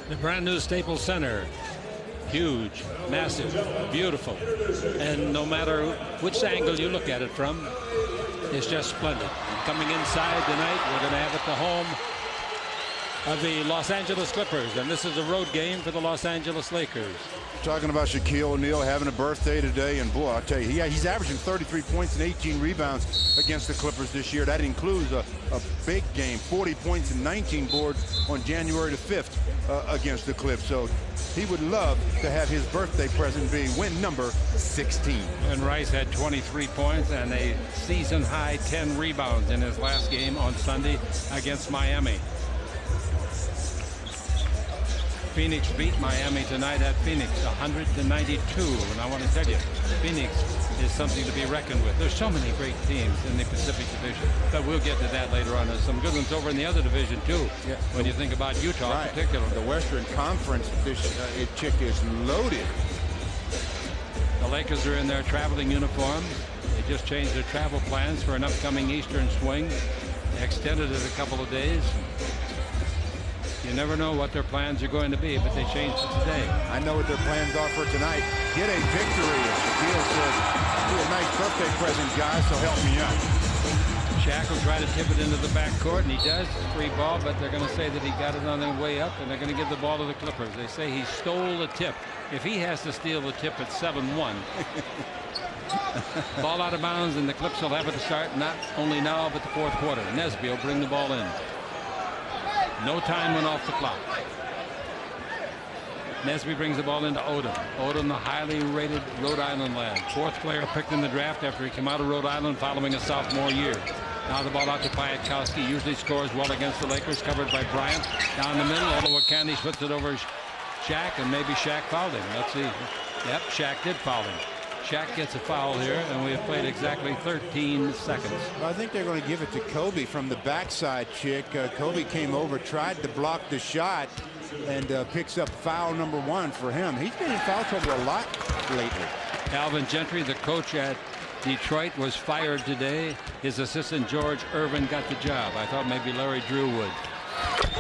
The brand new Staples Center. Huge, massive, beautiful. And no matter which angle you look at it from, it's just splendid. Coming inside tonight, we're going to have it the home of the Los Angeles Clippers. And this is a road game for the Los Angeles Lakers. Talking about Shaquille O'Neal having a birthday today, and boy, I'll tell you, he's averaging 33 points and 18 rebounds against the Clippers this year. That includes a big game, 40 points and 19 boards on January the 5th against the Clips. So he would love to have his birthday present be win number 16. And Rice had 23 points and a season-high 10 rebounds in his last game on Sunday against Miami. Phoenix beat Miami tonight at Phoenix 100-92, and I want to tell you, Phoenix is something to be reckoned with. There's so many great teams in the Pacific Division, but we'll get to that later on. There's some good ones over in the other division too. Yeah. When you think about Utah in particular. The Western Conference, this chick is loaded. The Lakers are in their traveling uniforms. They just changed their travel plans for an upcoming Eastern swing. They extended it a couple of days. You never know what their plans are going to be, but they changed it today. I know what their plans are for tonight. Get a victory. As Shaquille says, be a nice birthday present, guys, so help me out. Shaq will try to tip it into the backcourt, and he does. Free ball, but they're going to say that he got it on the way up, and they're going to give the ball to the Clippers. They say he stole the tip. If he has to steal the tip at 7-1, ball out of bounds, and the Clips will have it to start not only now, but the fourth quarter. Nesby will bring the ball in. No time went off the clock. Nesby brings the ball into Odom. Odom, the highly rated Rhode Island lad. Fourth player picked in the draft after he came out of Rhode Island following a sophomore year. Now the ball out to Piatkowski. Usually scores well against the Lakers. Covered by Bryant. Down the middle. Olowokandi puts it over Shaq, and maybe Shaq fouled him. Let's see. Yep, Shaq did foul him. Shaq gets a foul here, and we have played exactly 13 seconds. Well, I think they're going to give it to Kobe from the backside, Chick. Kobe came over, tried to block the shot, and picks up foul number 1 for him. He's been in foul trouble a lot lately. Alvin Gentry, the coach at Detroit, was fired today. His assistant, George Irvin, got the job. I thought maybe Larry Drew would.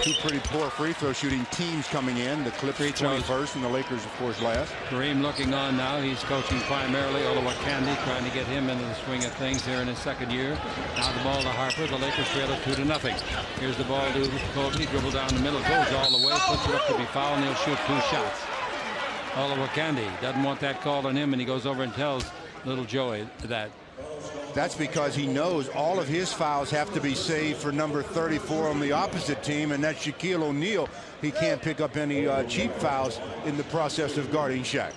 Two pretty poor free throw shooting teams coming in. The Clippers 21st and the Lakers, of course, last. Kareem looking on now. He's coaching primarily. Olowokandi trying to get him into the swing of things here in his second year. Now the ball to Harper. The Lakers trail it 2-0. Here's the ball to Kobe. Dribble down the middle. Goes all the way. Puts it up to be fouled, and he'll shoot 2 shots. Olowokandi doesn't want that called on him, and he goes over and tells little Joey that. That's because he knows all of his fouls have to be saved for number 34 on the opposite team, and that's Shaquille O'Neal. He can't pick up any cheap fouls in the process of guarding Shaq.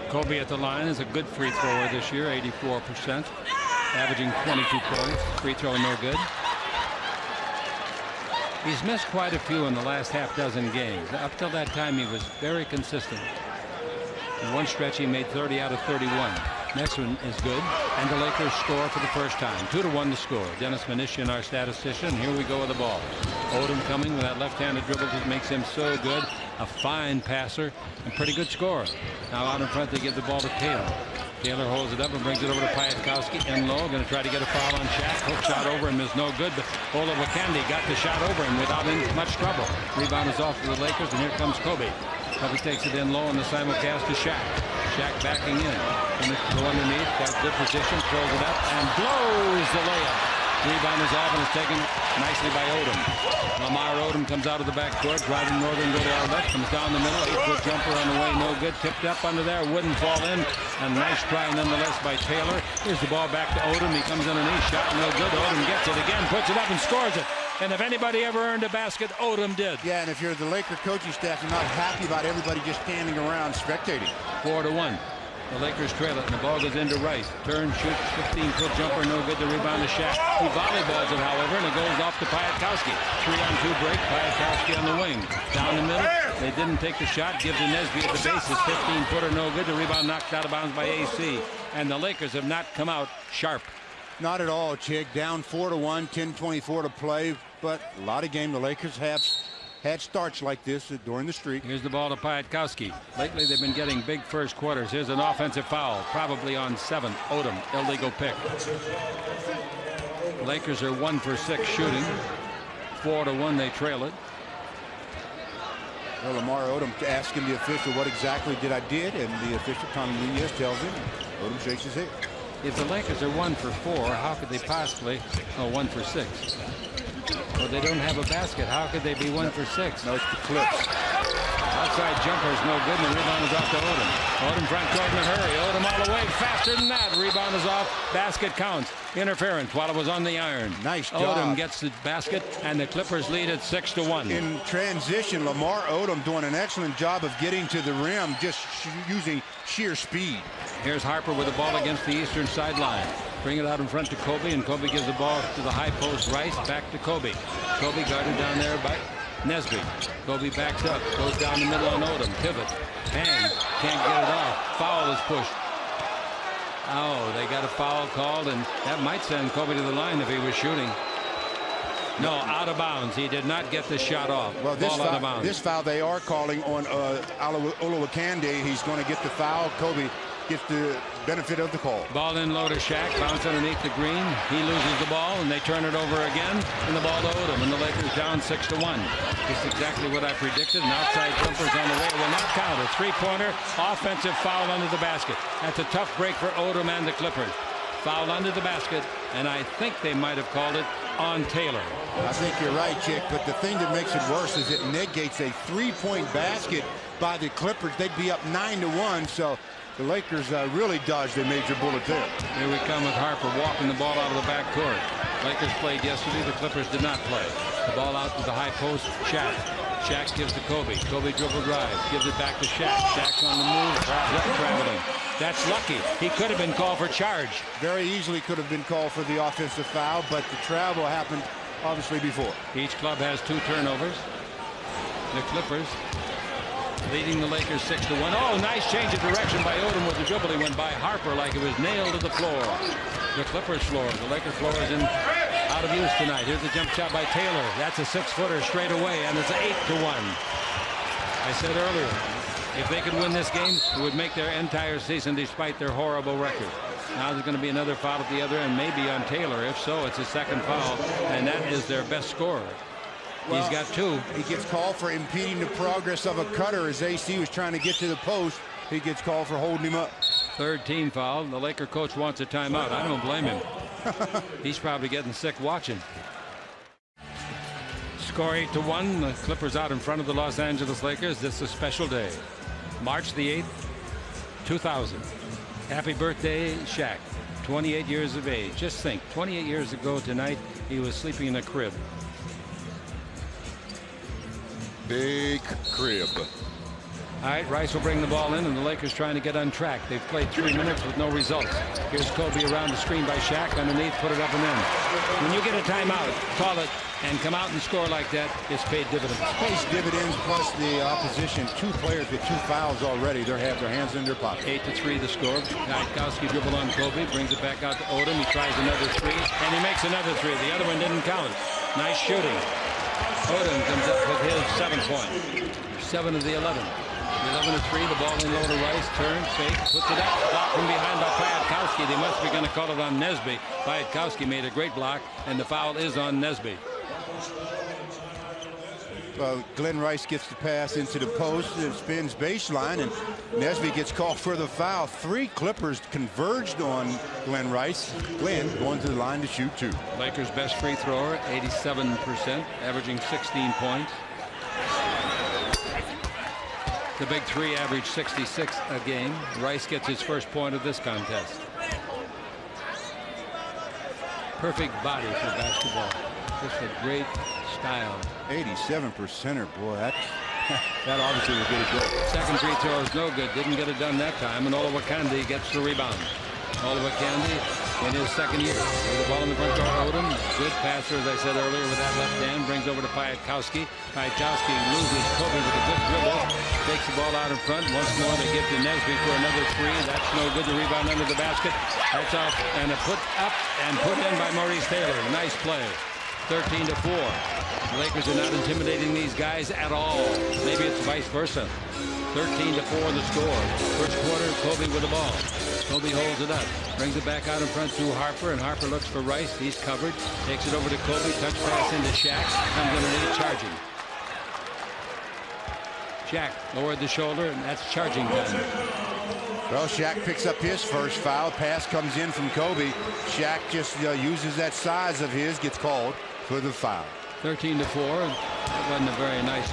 Kobe at the line is a good free thrower this year, 84%, averaging 22 points. Free throw no good. He's missed quite a few in the last half dozen games. Up till that time, he was very consistent. In one stretch, he made 30 out of 31. Next one is good, and the Lakers score for the first time. 2-1 to score. Dennis Mnuchin, our statistician. Here we go with the ball. Odom coming with that left-handed dribble that makes him so good. A fine passer and pretty good scorer. Now out in front, they give the ball to Taylor. Taylor holds it up and brings it over to Piatkowski. And low, going to try to get a foul on Shaq. Hook shot over him is no good, but Olowokandi got the shot over him without much trouble. Rebound is off for the Lakers, and here comes Kobe. Kobe takes it in low on the simulcast to Shaq. Shaq backing in. Go underneath, got good position, throws it up, and blows the layup. Rebound is off and is taken nicely by Odom. Lamar Odom comes out of the backcourt, driving Northern go to our left, comes down the middle, 8-foot jumper on the way, no good, tipped up under there, wouldn't fall in. A nice try nonetheless by Taylor. Here's the ball back to Odom. He comes underneath, shot no good. Odom gets it again, puts it up and scores it. And if anybody ever earned a basket, Odom did. Yeah, and if you're the Laker coaching staff, you're not happy about everybody just standing around spectating. 4-1. The Lakers trail it, and the ball goes into Rice. Turn, shoots, 15-foot jumper, no good. The rebound to Shaq. He volleyballs it, however, and it goes off to Piatkowski. 3-on-2 break. Piatkowski on the wing. Down the middle. They didn't take the shot. Give to Nesby at the base. His 15-footer, no good. The rebound knocked out of bounds by AC. And the Lakers have not come out sharp. Not at all, Chick. Down 4-1, 10:24 to play. But a lot of games the Lakers have had starts like this during the streak. Here's the ball to Piatkowski. Lately, they've been getting big first quarters. Here's an offensive foul, probably on 7. Odom, illegal pick. Lakers are 1 for 6 shooting. 4-1, they trail it. Well, Lamar Odom asking the official what exactly did I did, and the official Tommy Nunez tells him. Odom shakes his head. If the Lakers are 1 for 4, how could they possibly? Oh, 1 for 6. Well, they don't have a basket. How could they be 1 for 6? No, it's the Clips. Outside jumper is no good, and the rebound is off to Odom. Odom front court in a hurry. Odom all the way, faster than that. Rebound is off. Basket counts. Interference while it was on the iron. Nice job. Odom gets the basket, and the Clippers lead at 6-1. In transition, Lamar Odom doing an excellent job of getting to the rim, just using sheer speed. Here's Harper with the ball against the eastern sideline. Bring it out in front to Kobe, and Kobe gives the ball to the high post. Rice back to Kobe. Kobe guarded down there by Nesby. Kobe backs up, goes down the middle on Odom. Pivot, hang, can't get it off. Foul is pushed. Oh, they got a foul called, and that might send Kobe to the line if he was shooting. No, out of bounds. He did not get the shot off. Well, this foul they are calling on Olowokandi. He's going to get the foul. Kobe gets the benefit of the call. Ball in low to Shaq, bounce underneath the green. He loses the ball, and they turn it over again, and the ball to Odom, and the Lakers down 6-1. It's exactly what I predicted. An outside jumper's on the way. Will not count. A three-pointer, offensive foul under the basket. That's a tough break for Odom and the Clippers. Foul under the basket, and I think they might have called it on Taylor. I think you're right, Chick, but the thing that makes it worse is it negates a three-point basket by the Clippers. They'd be up 9-1, so the Lakers really dodged a major bullet there. Here we come with Harper walking the ball out of the backcourt. Lakers played yesterday. The Clippers did not play. The ball out to the high post. Shaq. Shaq gives to Kobe. Kobe dribble drive. Gives it back to Shaq. Shaq's on the move. Traveling. That's lucky. He could have been called for charge. Very easily could have been called for the offensive foul, but the travel happened obviously before. Each club has 2 turnovers. The Clippers leading the Lakers 6-1. Oh, nice change of direction by Odom with the dribble. He went by Harper like it was nailed to the floor. The Clippers floor. The Lakers floor is out of use tonight. Here's the jump shot by Taylor. That's a 6-footer straight away, and it's 8-1. I said earlier, if they could win this game, it would make their entire season despite their horrible record. Now there's going to be another foul at the other end, maybe on Taylor. If so, it's a second foul, and that is their best scorer. Well, he's got 2. He gets called for impeding the progress of a cutter as AC was trying to get to the post. He gets called for holding him up. Third team foul. The Laker coach wants a timeout. I don't blame him. He's probably getting sick watching. Score 8-1. The Clippers out in front of the Los Angeles Lakers. This is a special day. March the 8th, 2000. Happy birthday, Shaq. 28 years of age. Just think, 28 years ago tonight, he was sleeping in a crib. Big crib. All right, Rice will bring the ball in, and the Lakers trying to get on track. They've played 3 minutes with no results. Here's Kobe around the screen by Shaq. Underneath, put it up and in. When you get a timeout, call it, and come out and score like that, it's paid dividends. Pays dividends, plus the opposition. 2 players with 2 fouls already. They have their hands in their pocket. 8-3 the score. Kwiatkowski dribble on Kobe, brings it back out to Odom. He tries another 3, and he makes another 3. The other one didn't count. Nice shooting. Odom comes up with his 7th point. 7 of the 11. 11-3, the ball in low to Rice, turns, fake, puts it up, blocked from behind by Kwiatkowski. They must be going to call it on Nesby. Kwiatkowski made a great block, and the foul is on Nesby. Well, Glenn Rice gets the pass into the post, and spins baseline, and Nesby gets called for the foul. 3 Clippers converged on Glenn Rice. Glenn going to the line to shoot 2. Lakers' best free thrower, 87%, averaging 16 points. The big 3 averaged 66 a game. Rice gets his first point of this contest. Perfect body for basketball. Just a great style. 87%er, boy, that obviously will get it good. Second free throw is no good. Didn't get it done that time, and Olowokandi gets the rebound. Olowokandi in his second year. With the ball in the front court, Odom. Good passer, as I said earlier, with that left hand. Brings over to Kwiatkowski. Kwiatkowski loses Kobe with a good dribble. Takes the ball out in front. Once more, they give to Nesby for another 3. That's no good. The rebound under the basket. That's off, and a put up and put in by Maurice Taylor. Nice play. 13-4. The Lakers are not intimidating these guys at all. Maybe it's vice versa. 13-4 the score. First quarter, Kobe with the ball. Kobe holds it up. Brings it back out in front to Harper, and Harper looks for Rice. He's covered. Takes it over to Kobe. Touch pass into Shaq. Comes underneath, charging. Shaq lowered the shoulder, and that's charging time. Well, Shaq picks up his first foul. Pass comes in from Kobe. Shaq just uses that size of his, gets called for the foul. 13-4. That wasn't a very nice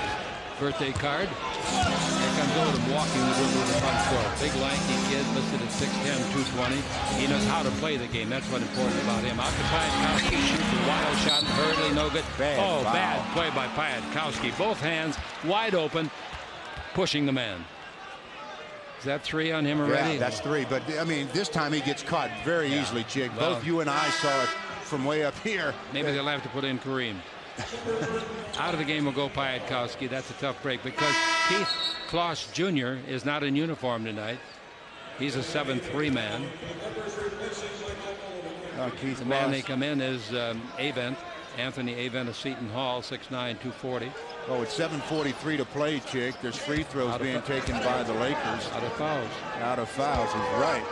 birthday card. Here comes Odom walking to the front court. Big lanky kid listed at 6'10", 220. He knows how to play the game. That's what's important about him. Out to Piatkowski, shoots a wild shot, hurriedly, no good. Bad play by Piatkowski. Both hands wide open, pushing the man. Is that 3 on him already? Yeah, that's 3. But, I mean, this time he gets caught very easily, Chick. Well, both you and I saw it from way up here. Maybe they'll have to put in Kareem. Out of the game will go Piatkowski. That's a tough break because Keith Kloss Jr. is not in uniform tonight. He's a 7'3" man. Keith the man they come in is Avent. Anthony Avent of Seton Hall, 6'9", 240. Oh, it's 7:43 to play, Chick. There's free throws being taken by the Lakers. Out of fouls. Out of fouls, he's right.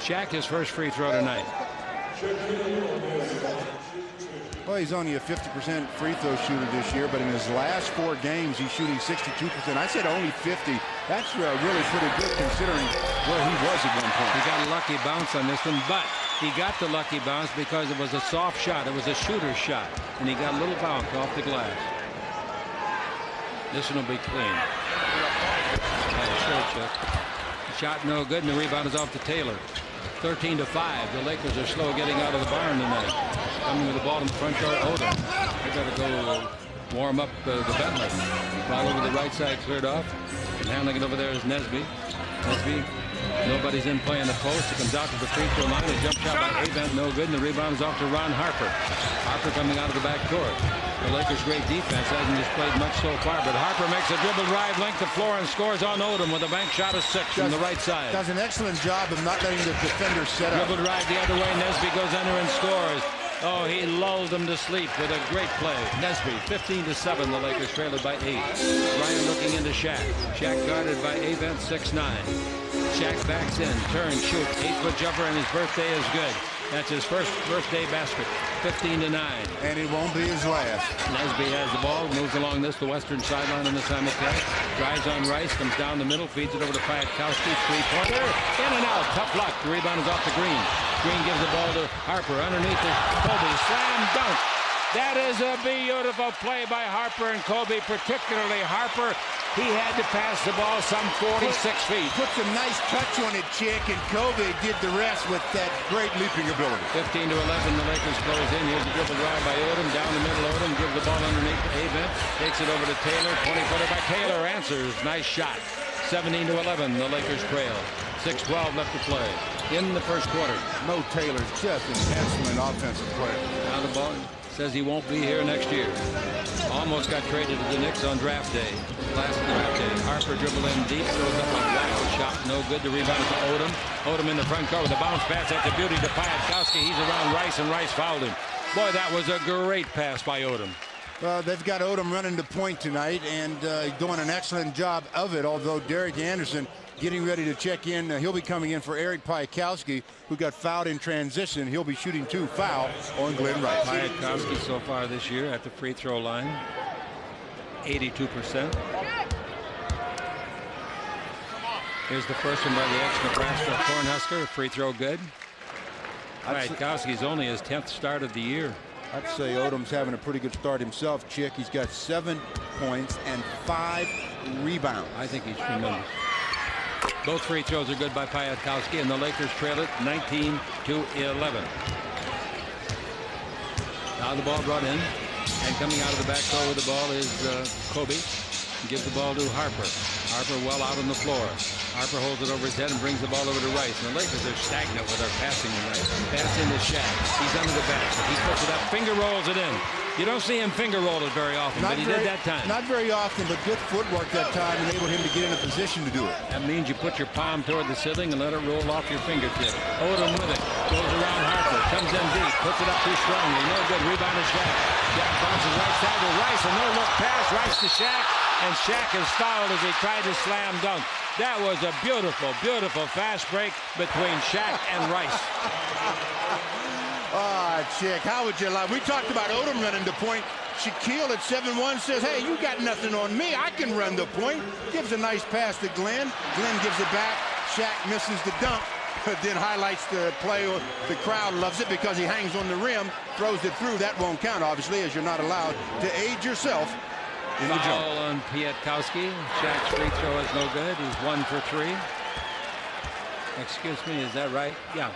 Shaq, his first free throw tonight. Well, he's only a 50% free throw shooter this year, but in his last 4 games, he's shooting 62%. I said only 50. That's really pretty good considering where he was at one point. He got a lucky bounce on this one, but he got the lucky bounce because it was a soft shot. It was a shooter's shot, and he got a little bounce off the glass. This one will be clean. Shot no good, and the rebound is off to Taylor. 13-5. The Lakers are slow getting out of the barn tonight. Coming with the ball in the front court, Odom. They got to go warm up the Bentley. Ball over the right side, cleared off. And handling it over there is Nesby. Nesby, nobody's in playing the post. He comes out to the free throw line. A jump shot by Avent, no good. And the rebound is off to Ron Harper. Harper coming out of the back court. The Lakers' great defense hasn't displayed much so far, but Harper makes a dribble drive, length of floor, and scores on Odom with a bank shot of 6 from the right side. Does an excellent job of not letting the defender set up. Dribble drive the other way. Nesby goes under and scores. Oh, he lulled them to sleep with a great play. Nesby, 15-7. The Lakers trail it by 8. Ryan looking into Shaq. Shaq guarded by Avent, 6'9". Shaq backs in, turns, shoots, 8-foot jumper, and his birthday is good. That's his first birthday basket, 15-9. And it won't be his last. Nesby has the ball, moves along the western sideline on the simulcast. Drives on Rice, comes down the middle, feeds it over to Piatkowski, three-pointer, in and out, tough luck. The rebound is off to Green. Green gives the ball to Harper, underneath is Kobe, slam dunk. That is a beautiful play by Harper and Kobe, particularly Harper. He had to pass the ball some 46 feet. Puts a nice touch on it, Chick, and Kobe did the rest with that great leaping ability. 15-11, the Lakers close in. Here's the dribble drive by Odom, down the middle. Odom gives the ball underneath to Avent, takes it over to Taylor. 20-footer by Taylor, answers. Nice shot. 17-11, the Lakers trail. 6:12 left to play in the first quarter. Mo Taylor's just an excellent offensive player. Now the ball says he won't be here next year. Almost got traded to the Knicks on draft day. Last draft day. Harper dribble in deep, throws up a wild shot, no good. The rebound to Odom. Odom in the front court with a bounce pass at the beauty to Piatkowski. He's around Rice, and Rice fouled him. Boy, that was a great pass by Odom. Well, they've got Odom running the point tonight and doing an excellent job of it, although Derek Anderson getting ready to check in. He'll be coming in for Eric Piatkowski, who got fouled in transition. He'll be shooting 2 foul on Glenn Rice. Piatkowski so far this year at the free throw line, 82%. Here's the first one by the ex-Nebraska Cornhusker. Free throw good. Piatkowski's only his 10th start of the year. I'd say Odom's having a pretty good start himself, Chick. He's got 7 points and 5 rebounds. I think he's tremendous. Both free throws are good by Piatkowski, and the Lakers trail it 19-11. Now the ball brought in, and coming out of the back door with the ball is Kobe. He gives the ball to Harper. Harper well out on the floor. Harper holds it over his head and brings the ball over to Rice. And the Lakers are stagnant with their passing tonight. Pass into Shaq. He's under the basket. He puts it up, finger rolls it in. You don't see him finger roll it very often, but he did that time. Not very often, but good footwork that time enabled him to get in a position to do it. That means you put your palm toward the ceiling and let it roll off your fingertip. Odom with it. Goes around Harper. Comes in deep. Puts it up too strongly. No good. Rebound to Shaq. Shaq bounces right side to Rice. A no-look pass. Rice to Shaq. And Shaq is fouled as he tried to slam dunk. That was a beautiful, beautiful fast break between Shaq and Rice. Chick, how would you like? We talked about Odom running the point. Shaquille at 7'1" says, hey, you got nothing on me. I can run the point. Gives a nice pass to Glenn. Glenn gives it back. Shaq misses the dunk, but then highlights the play. The crowd loves it because he hangs on the rim, throws it through. That won't count, obviously, as you're not allowed to aid yourself in the jump. Foul on Pietkowski. Shaq's free throw is no good. He's 1 for 3. Excuse me, is that right? Yeah.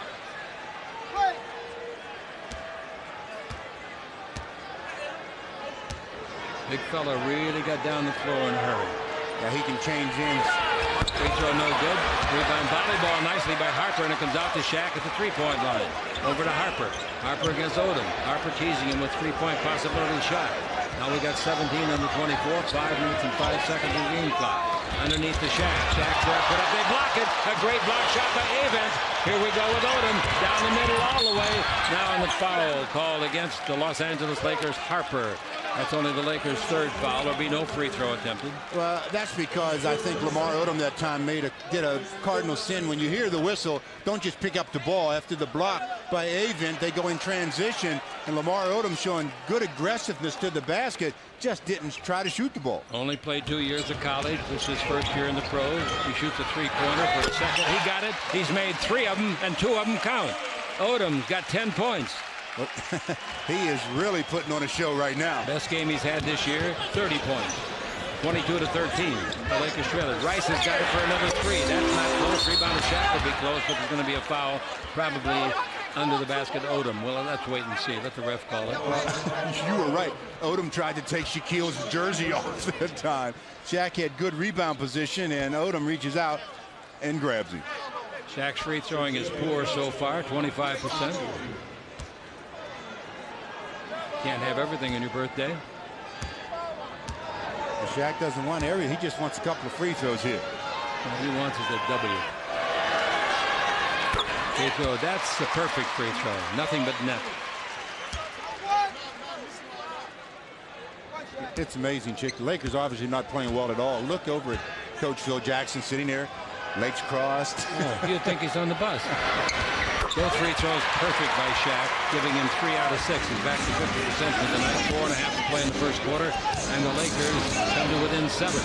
Big fella really got down the floor in a hurry. Yeah, he can change ends. Free throw no good. Rebound volleyball nicely by Harper, and it comes out to Shaq at the three-point line. Over to Harper. Harper against Odom. Harper teasing him with three-point possibility shot. Now we got 17 on the 24. 5 minutes and 5 seconds in game clock. Underneath to Shaq. Shaq's there, put up. They block it. A great block shot by Avent. Here we go with Odom. Down the middle all the way. Now on the foul called against the Los Angeles Lakers, Harper. That's only the Lakers' third foul. There'll be no free throw attempted. Well, that's because I think Lamar Odom that time did a cardinal sin. When you hear the whistle, don't just pick up the ball. After the block by Avent, they go in transition, and Lamar Odom showing good aggressiveness to the basket, just didn't try to shoot the ball. Only played 2 years of college. This is his first year in the pros. He shoots a three-pointer for a second. He got it. He's made 3 of them, and 2 of them count. Odom's got 10 points. He is really putting on a show right now. Best game he's had this year, 30 points. 22 to 13. The Lakers trail it. Rice has got it for another 3. That's not close. Rebound to Shaq will be close, but there's going to be a foul probably under the basket. Odom. Well, let's wait and see. Let the ref call it. Well, you were right. Odom tried to take Shaquille's jersey off that time. Shaq had good rebound position, and Odom reaches out and grabs him. Shaq's free throwing is poor so far, 25%. Can't have everything on your birthday. Well, Shaq doesn't want area. He just wants a couple of free throws here. All he wants is a W. Free throw. That's the perfect free throw. Nothing but net. It's amazing, Chick. The Lakers obviously not playing well at all. Look over at Coach Phil Jackson sitting there, legs crossed. Oh, you'd think he's on the bus. Both free throws perfect by Shaq, giving him 3 out of 6. He's back to 50% for the night. 4.5 to play in the first quarter, and the Lakers come to within 7.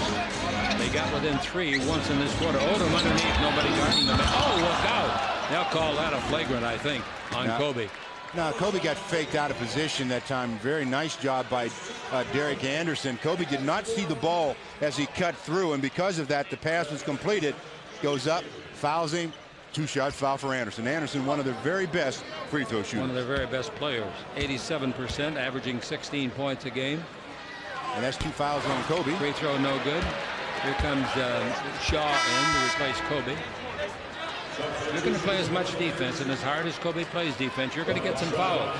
They got within 3 once in this quarter. Odom underneath, nobody guarding them. Oh, look out! They'll call that a flagrant, I think, on Kobe. Now, Kobe got faked out of position that time. Very nice job by Derek Anderson. Kobe did not see the ball as he cut through, and because of that, the pass was completed. Goes up, fouls him. 2-shot foul for Anderson. Anderson, one of their very best free throw shooters. One of their very best players. 87%, averaging 16 points a game. And that's 2 fouls on Kobe. Free throw no good. Here comes Shaw in to replace Kobe. You're going to play as much defense, and as hard as Kobe plays defense, you're going to get some fouls.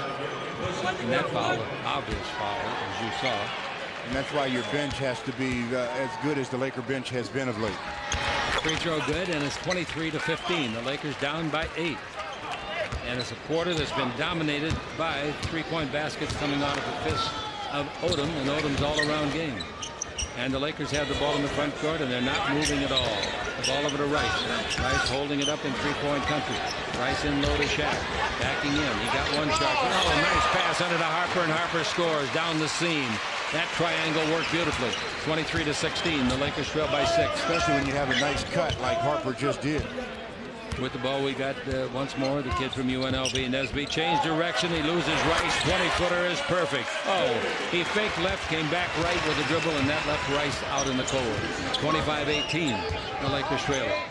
And that foul, obvious foul, as you saw. And that's why your bench has to be as good as the Laker bench has been of late. Free throw good, and it's 23 to 15. The Lakers down by 8. And it's a quarter that's been dominated by three-point baskets coming out of the fist of Odom, and Odom's all-around game. And the Lakers have the ball in the front court, and they're not moving at all. The ball over to Rice. Rice holding it up in three-point country. Rice in low to Shaq. Backing in. He got one shot. Oh, nice pass under to Harper, and Harper scores down the seam. That triangle worked beautifully. 23 to 16. The Lakers trail by 6. Especially when you have a nice cut like Harper just did. With the ball, we got once more the kid from UNLV, Nesby. Changed direction. He loses Rice. 20-footer is perfect. Oh, he faked left, came back right with a dribble, and that left Rice out in the cold. 25-18. The Lakers trail it.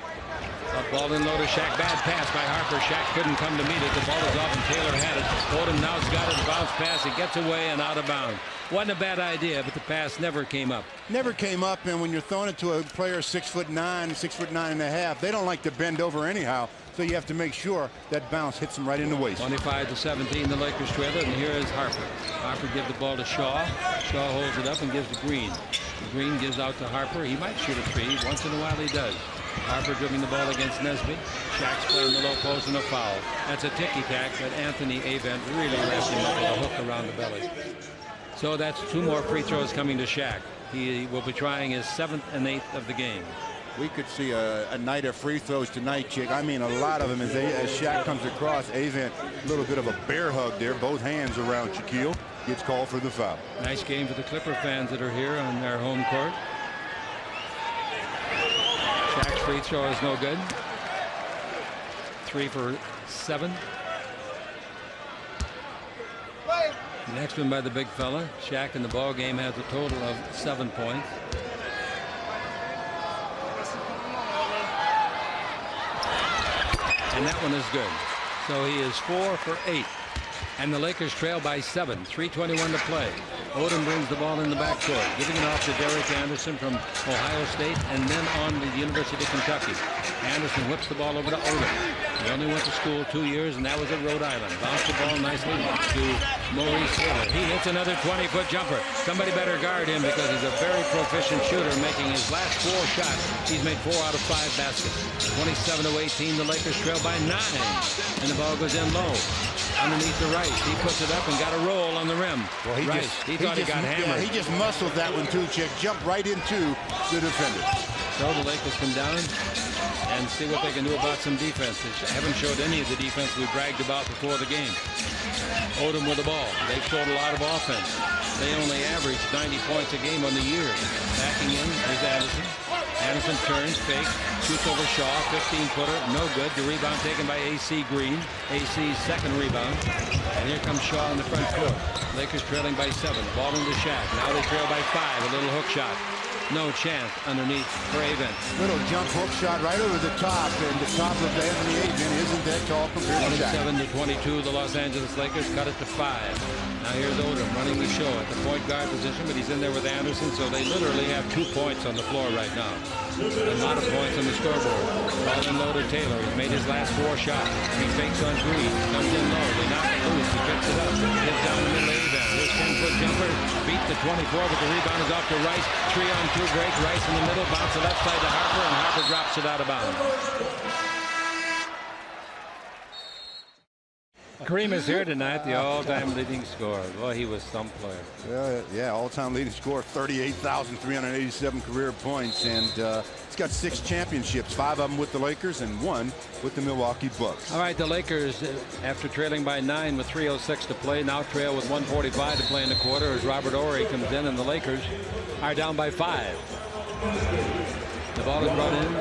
Up ball in low to Shaq. Bad pass by Harper. Shaq couldn't come to meet it. The ball is off, and Taylor had it. Odom now's got it. Bounce pass. It gets away and out of bounds. Wasn't a bad idea, but the pass never came up. Never came up, and when you're throwing it to a player 6'9", 6'9.5", they don't like to bend over anyhow. So you have to make sure that bounce hits them right in the waist. 25 to 17, the Lakers trail it, and here is Harper. Harper gives the ball to Shaw. Shaw holds it up and gives to Green. Green gives out to Harper. He might shoot a 3. Once in a while he does. Harper dribbling the ball against Nesby. Shaq's playing the low post and a foul. That's a ticky-tack, but Anthony Avent really wrapped him up with a hook around the belly. So that's 2 more free throws coming to Shaq. He will be trying his 7th and 8th of the game. We could see a night of free throws tonight, Chick. I mean, a lot of them as Shaq comes across. Avent, a little bit of a bear hug there, both hands around Shaquille. gets called for the foul. Nice game for the Clipper fans that are here on their home court. Shaq's free throw is no good. 3 for 7. Next one by the big fella. Shaq in the ball game has a total of 7 points. And that one is good. So he is 4 for 8. And the Lakers trail by 7. 3:21 to play. Odom brings the ball in the backcourt, giving it off to Derek Anderson from Ohio State and then on to the University of Kentucky. Anderson whips the ball over to Odom. He only went to school 2 years, and that was at Rhode Island. Bounced the ball nicely to Maurice Taylor. He hits another 20-foot jumper. Somebody better guard him because he's a very proficient shooter, making his last 4 shots. He's made 4 out of 5 baskets. 27-18, the Lakers trail by 9, and the ball goes in low. Underneath the right, he puts it up and got a roll on the rim. Well, he thought he got hammered. Yeah, he just muscled that one too, Chick. Jumped right into the defender. So the Lakers come down and see what they can do about some defense. They haven't showed any of the defense we bragged about before the game. Odom with the ball. They've showed a lot of offense. They only average 90 points a game on the year. Backing in is Anderson. Anderson turns, fake, shoots over Shaw, 15-footer, no good. The rebound taken by A.C. Green. A.C.'s second rebound. And here comes Shaw in the front court. Lakers trailing by 7. Ball into Shaq. Now they trail by 5. A little hook shot. No chance underneath for Avent. Little jump hook shot right over the top, and the top of Anthony Avent isn't that tall compared to Shaq. 27-22, the Los Angeles Lakers cut it to 5. Now here's Odom running the show at the point guard position, but he's in there with Anderson, so they literally have 2 points on the floor right now. A lot of points on the scoreboard. Ball in low to Taylor. He's made his last 4 shots. He fakes on 3. Comes in low. They knock it loose. He picks it up. Gets down the middle of Avent. Here's 10-foot jumper. Beat the 24, but the rebound is off to Rice. 3-on-2 break. Rice in the middle. Bounce the left side to Harper, and Harper drops it out of bounds. Kareem is here tonight, the all-time leading scorer. Boy, he was some player. Yeah, all-time leading scorer, 38,387 career points, and he's got 6 championships, 5 of them with the Lakers and 1 with the Milwaukee Bucks. All right, the Lakers, after trailing by 9 with 3:06 to play, now trail with 1:45 to play in the quarter as Robert Horry comes in, and the Lakers are down by 5. The ball is brought in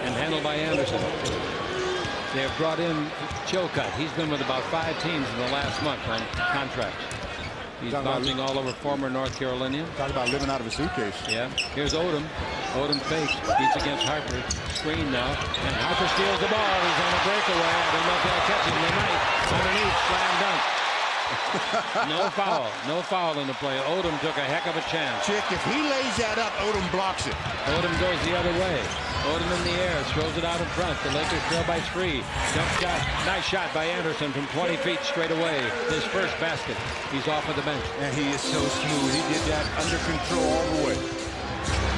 and handled by Anderson. They have brought in Chilcutt. He's been with about 5 teams in the last month on contracts. He's bouncing all over former North Carolinian. Talk about living out of a suitcase. Yeah. Here's Odom. Odom fakes. Beats against Harper. Screen now. And Harper steals the ball. He's on a breakaway. I don't know if they'll catch him. They might. Underneath. Slam dunk. No foul. No foul in the play. Odom took a heck of a chance. Chick, if he lays that up, Odom blocks it. Odom goes the other way. Odom in the air, throws it out in front. The Lakers trail by 3. Jump shot, nice shot by Anderson from 20 feet straight away. His first basket. He's off of the bench. And he is so smooth. He did that under control all the way.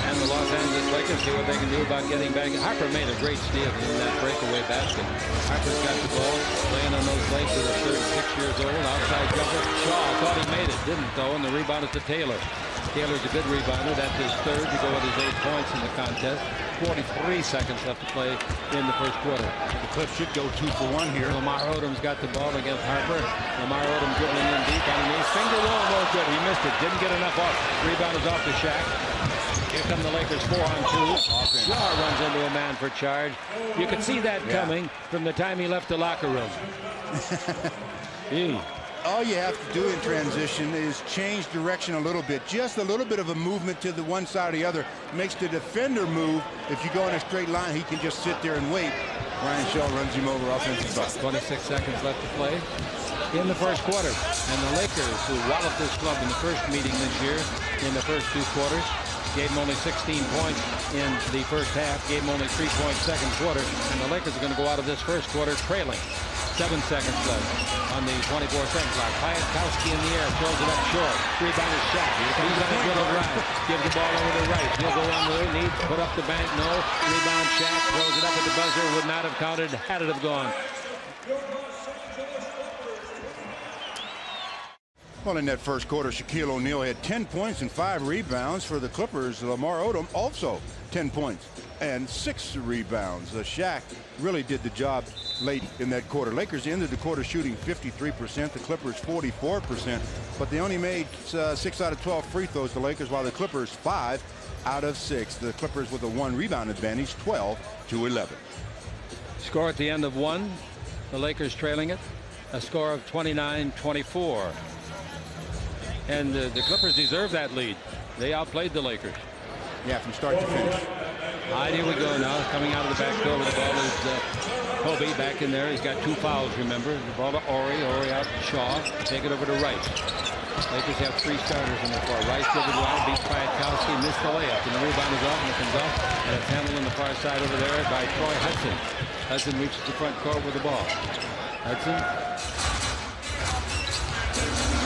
And the Los Angeles Lakers see what they can do about getting back. Harper made a great steal in that breakaway basket. Harper's got the ball, playing on those legs that are 36 years old. Outside jumper. Shaw thought he made it, didn't though, and the rebound is to Taylor. Taylor's a good rebounder. That's his 3rd to go with his 8 points in the contest. 43 seconds left to play in the first quarter. The Clips should go 2 for 1 here. Lamar Odom's got the ball against Harper. Lamar Odom dribbling in deep on his finger roll, no good. He missed it. Didn't get enough off. Rebound is off to Shaq. Here come the Lakers 4-on-2. Shaw runs into a man for charge. You could see that coming from the time he left the locker room. All you have to do in transition is change direction a little bit. Just a little bit of a movement to the one side or the other makes the defender move. If you go in a straight line, he can just sit there and wait. Ryan Shaw runs him over offensive foul. 26 seconds left to play in the first quarter. And the Lakers, who walloped this club in the first meeting this year in the first 2 quarters, gave him only 16 points in the first half, gave him only 3 points second quarter, and the Lakers are going to go out of this first quarter trailing. 7 seconds left on the 24-second clock. Piatkowski in the air, throws it up short. Rebound is Shaq. He's on a dribble drive. Gives the ball over to Rice. He'll go on the lead. Put up the bank. No. Rebound Shaq. Throws it up at the buzzer. Would not have counted had it have gone. Well, in that first quarter, Shaquille O'Neal had 10 points and 5 rebounds for the Clippers. Lamar Odom also 10 points and 6 rebounds. Shaq really did the job late in that quarter. Lakers ended the quarter shooting 53%, the Clippers 44%, but they only made 6 out of 12 free throws, the Lakers, while the Clippers 5 out of 6. The Clippers with a 1 rebound advantage, 12-11. Score at the end of 1, the Lakers trailing it, a score of 29-24. And the Clippers deserve that lead. They outplayed the Lakers. Yeah, from start to finish. All right, here we go now. Coming out of the back door with the ball is Kobe back in there. He's got 2 fouls, remember. The ball to Ori. Ori out to Shaw. Take it over to Rice. Lakers have 3 starters in the floor. Rice dribbled around, beats Piatkowski, missed the layup. And the rebound is off, and it comes off. And it's handled on the far side over there by Troy Hudson. Hudson reaches the front court with the ball. Hudson.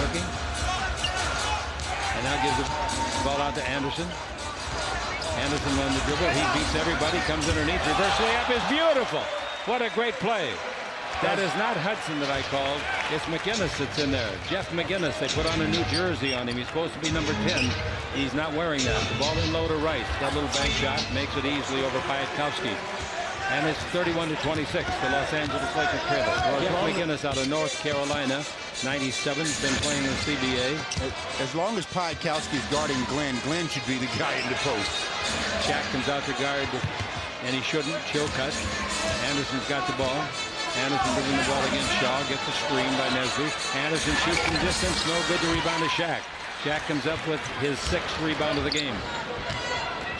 Looking. And now gives the ball out to Anderson. Anderson on the dribble. He beats everybody. Comes underneath. Reverse layup is beautiful. What a great play. That is not Hudson that I called. It's McInnes that's in there. Jeff McInnes. They put on a new jersey on him. He's supposed to be number 10. He's not wearing that. The ball in low to Rice. That little bank shot makes it easily over Piatkowski. And it's 31-26. The Los Angeles Lakers trail it. Jeff McInnes out of North Carolina. 97, been playing in the CBA. As long as Piatkowski is guarding Glenn, Glenn should be the guy in the post. Shaq comes out to guard, and he shouldn't. Chill cut. Anderson's got the ball. Anderson moving the ball against Shaw. Gets a screen by Nesby. Anderson shoots from distance. No good to rebound to Shaq. Shaq comes up with his 6th rebound of the game.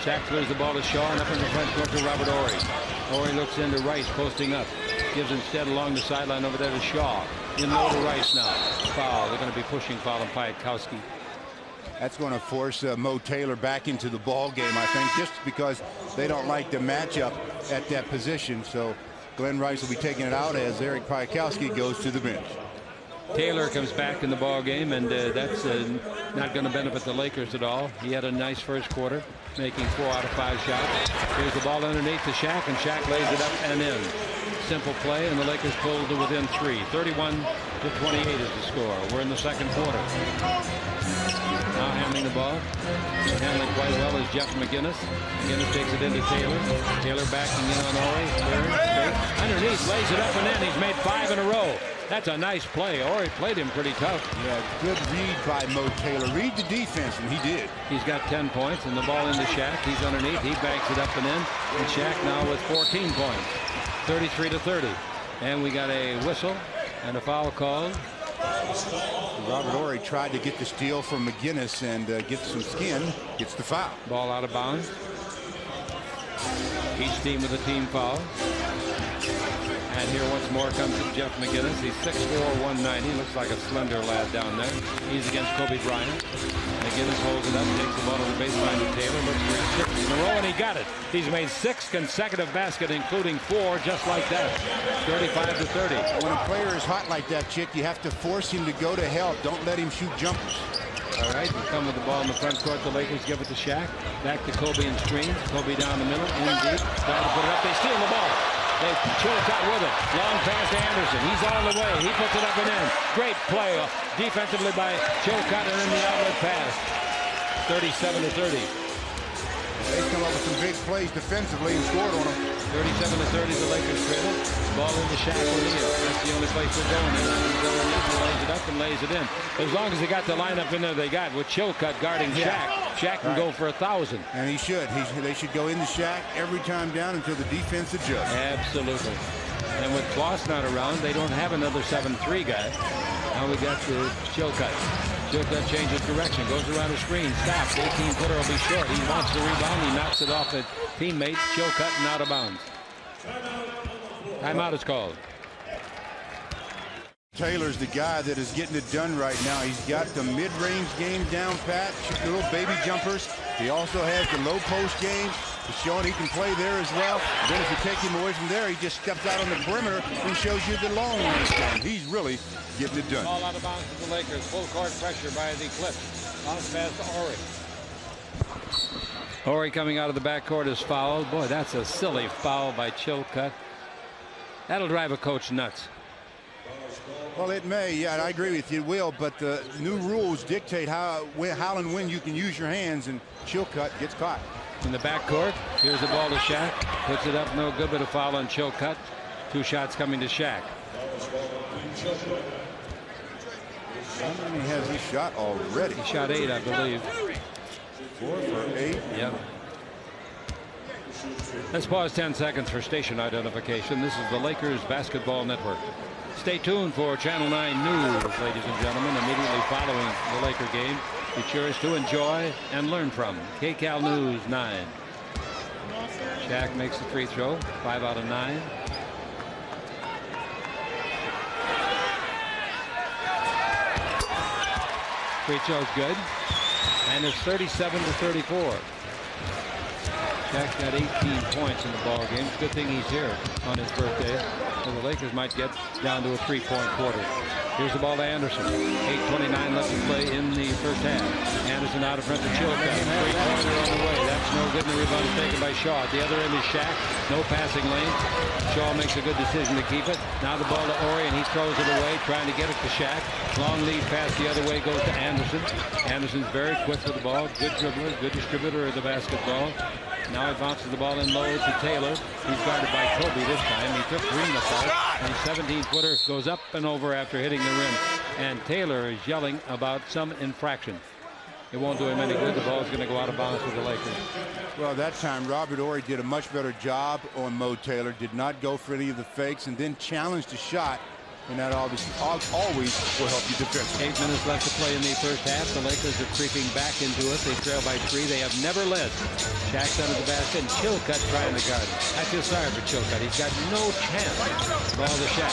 Shaq throws the ball to Shaw and up in the front court to Robert Horry. Horry looks into Rice posting up. Gives instead along the sideline over there to Shaw. In low to Rice now. Foul. They're going to be pushing foul on Piatkowski. That's going to force Mo Taylor back into the ball game, I think, just because they don't like the matchup at that position. So Glenn Rice will be taking it out as Eric Piatkowski goes to the bench. Taylor comes back in the ball game, and that's not going to benefit the Lakers at all. He had a nice first quarter, making 4 out of 5 shots. Here's the ball underneath to Shaq, and Shaq lays it up and in. Simple play, and the Lakers pulled to within 3. 31-28 is the score. We're in the second quarter. Now handling the ball. Handling quite well is Jeff McInnes. McInnes takes it into Taylor. Taylor backing in on Ori. Underneath, lays it up and in. He's made 5 in a row. That's a nice play. Ori played him pretty tough. Yeah, good read by Mo Taylor. Read the defense, and he did. He's got 10 points, and the ball into Shaq. He's underneath. He backs it up and in. And Shaq now with 14 points. 33-30. And we got a whistle and a foul called. Robert Horry tried to get the steal from McInnes and get some skin. Gets the foul. Ball out of bounds. Each team with a team foul. And here once more comes Jeff McInnes. He's 6'4", 190. Looks like a slender lad down there. He's against Kobe Bryant. McInnes holds it up, takes the ball to the baseline to Taylor. Looks for his 6th in a row, and he got it. He's made 6 consecutive baskets, including 4 just like that. 35-30. When a player is hot like that, Chick, you have to force him to go to help. Don't let him shoot jumpers. All right, we come with the ball in the front court. The Lakers give it to Shaq. Back to Kobe and screens. Kobe down the middle, in deep. Trying to put it up. They steal the ball. They Chilcott with it. Long pass to Anderson. He's all the way. He puts it up and in. Great play defensively by Chilcott, and then the outlet pass. 37-30. They come up with some big plays defensively and scored on them. 37-30, the Lakers trail it. Ball into Shaq O'Neal. That's the only place they're going. He lays it up and lays it in. As long as they got the lineup in there they got, with Chilcott guarding Shaq, Shaq can go for 1,000. And he should. They should go into Shaq every time down until the defense adjusts. Absolutely. And with Kloss not around, they don't have another 7'3" guy. Now we got the Chilcott. Chilcott changes direction, goes around a screen, stops. 18-footer will be short. He wants the rebound. He knocks it off a teammate. Chilcott and out of bounds. Timeout is called. Taylor's the guy that is getting it done right now. He's got the mid-range game down pat, little baby jumpers. He also has the low post game. He's showing he can play there as well. And then if you take him away from there, he just steps out on the perimeter and shows you the long range game. He's really getting it done. Ball out of bounds for the Lakers. Full court pressure by the Clips. Bounce pass to Horry. Horry coming out of the backcourt is fouled. Boy, that's a silly foul by Chilcott. That'll drive a coach nuts. Well, it may. Yeah, I agree with you. It will. But the new rules dictate how and when you can use your hands, and Chilcott gets caught. in the backcourt. Here's the ball to Shaq. Puts it up, no good, but a foul on Chilcutt. 2 shots coming to Shaq. How many has he shot already? He shot 8, I believe. 4 for 8. Yep. Let's pause 10 seconds for station identification. This is the Lakers Basketball Network. Stay tuned for Channel 9 News, ladies and gentlemen, immediately following the Laker game. Be sure to enjoy and learn from KCAL News 9. Shaq makes the free throw, 5 out of 9. Free throw's good, and it's 37-34. Shaq's got 18 points in the ball game. It's a good thing he's here on his birthday, so the Lakers might get down to a 3-point quarter. Here's the ball to Anderson. 8:29 left to play in the first half. Anderson out in front to Chilcutt. Three-pointer on the way. That's no good. And the rebound is taken by Shaw. At the other end is Shaq. No passing lane. Shaw makes a good decision to keep it. Now the ball to Horry, and he throws it away, trying to get it to Shaq. Long lead pass the other way goes to Anderson. Anderson's very quick with the ball. Good dribbler, good distributor of the basketball. Now he bounces the ball in low to Taylor. He's guarded by Kobe this time. He took Green apart, and 17-footer goes up and over after hitting the rim. And Taylor is yelling about some infraction. It won't do him any good. The ball's going to go out of bounds for the Lakers. Well, that time Robert Horry did a much better job on Mo Taylor. Did not go for any of the fakes, and then challenged the shot. And that obviously always will help you defend. 8 minutes left to play in the first half. The Lakers are creeping back into it. They trail by 3. They have never led. Shaq's under the basket, and Chilcutt trying to guard him. I feel sorry for Chilcutt. He's got no chance. Ball to Shaq.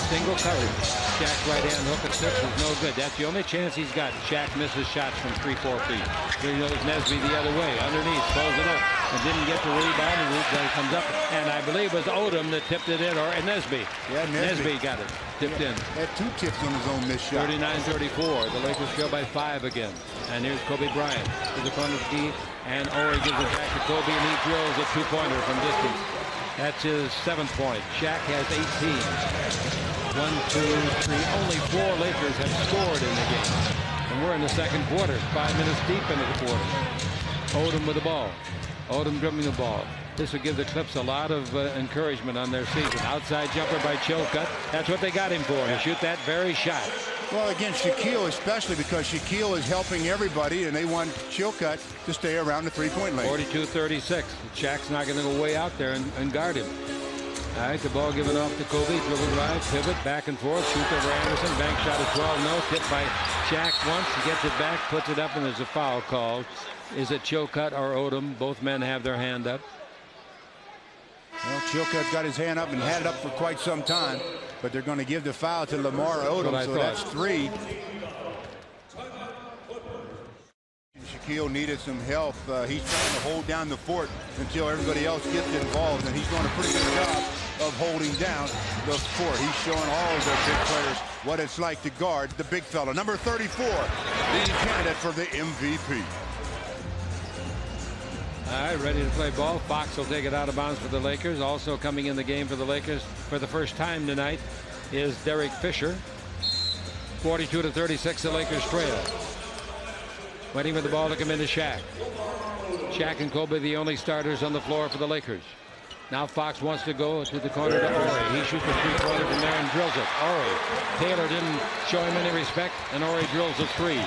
Single coverage. Shaq's right hand hook at 6 is no good. That's the only chance he's got. Shaq misses shots from 3-4 feet. Here goes Nesby the other way. Underneath. Pulls it up. And didn't get the rebound. And then comes up. And I believe it was Odom that tipped it in. Or Nesby. Yeah, Nesby got it. Tipped in. Had 2 tips on his own missed shot. 39-34. The Lakers trail by 5 again. And here's Kobe Bryant to the front of the key. And Horry gives it back to Kobe, and he drills a 2-pointer from distance. That's his 7th point. Shaq has 18. 1, 2, 3. Only 4 Lakers have scored in the game. And we're in the second quarter. 5 minutes deep into the quarter. Odom with the ball. Odom dribbling the ball. This will give the Clips a lot of encouragement on their season. Outside jumper by Chilcutt. That's what they got him for, to shoot that very shot. Well, against Shaquille, especially because Shaquille is helping everybody, and they want Chilcutt to stay around the 3-point lane. 42-36. Shaq's not going to go way out there and guard him. All right, the ball given off to Kobe. Dribble drive, pivot, back and forth. Shoot over Anderson. Bank shot at 12. No. Tipped by Shaq once. He gets it back, puts it up, and there's a foul called. Is it Chilcutt or Odom? Both men have their hand up. Well, Chilcutt got his hand up and had it up for quite some time, but they're going to give the foul to Lamar Odom, so that's 3. Shaquille needed some help. He's trying to hold down the fort until everybody else gets involved, and he's doing a pretty good job of holding down the fort. He's showing all of the big players what it's like to guard the big fella. Number 34, the candidate for the MVP. All right, ready to play ball. Fox will take it out of bounds for the Lakers. Also coming in the game for the Lakers for the first time tonight is Derek Fisher. 42-36, the Lakers trail. Waiting for the ball to come into Shaq. Shaq and Kobe the only starters on the floor for the Lakers. Now Fox wants to go to the corner to Horry. He shoots a 3-pointer from there and drills it. Horry. Taylor didn't show him any respect, and Horry drills a 3.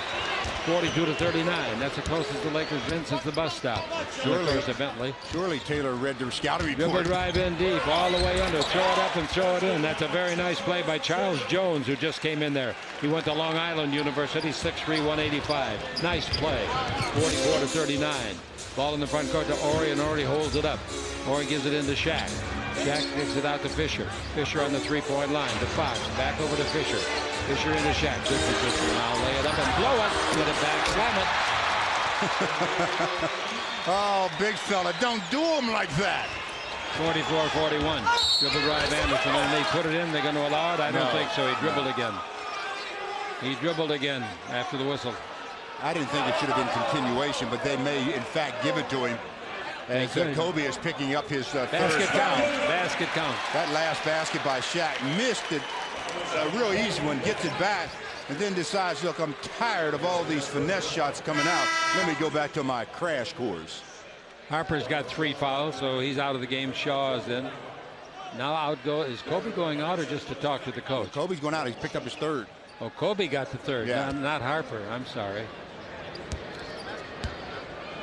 42-39. That's the closest the Lakers been since the bus stop. Surely Taylor read the scouting report. Dribble drive in deep, all the way under. Throw it up and throw it in. That's a very nice play by Charles Jones, who just came in there. He went to Long Island University, 6'3", 185. Nice play. 44-39. Ball in the front court to Horry, and Horry holds it up. Horry gives it into Shaq. Shaq kicks it out to Fisher. Fisher on the 3-point line to Fox. Back over to Fisher. Fisher into Shaq. Good position. Now lay it up and blow it. Get it back. Slam it. Oh, big fella. Don't do him like that. 44-41. Dribble drive Anderson. And they put it in. They're going to allow it? I don't think so. He dribbled again. He dribbled again after the whistle. I didn't think it should have been continuation, but they may, in fact, give it to him. As Kobe is picking up his basket count. Basket count. That last basket by Shaq missed it. A real easy one. Gets it back and then decides, look, I'm tired of all these finesse shots coming out. Let me go back to my crash course. Harper's got 3 fouls, so he's out of the game. Shaw is in. Now is Kobe going out or just to talk to the coach? Kobe's going out. He's picked up his 3rd. Oh, Kobe got the 3rd. Yeah. Not Harper. I'm sorry.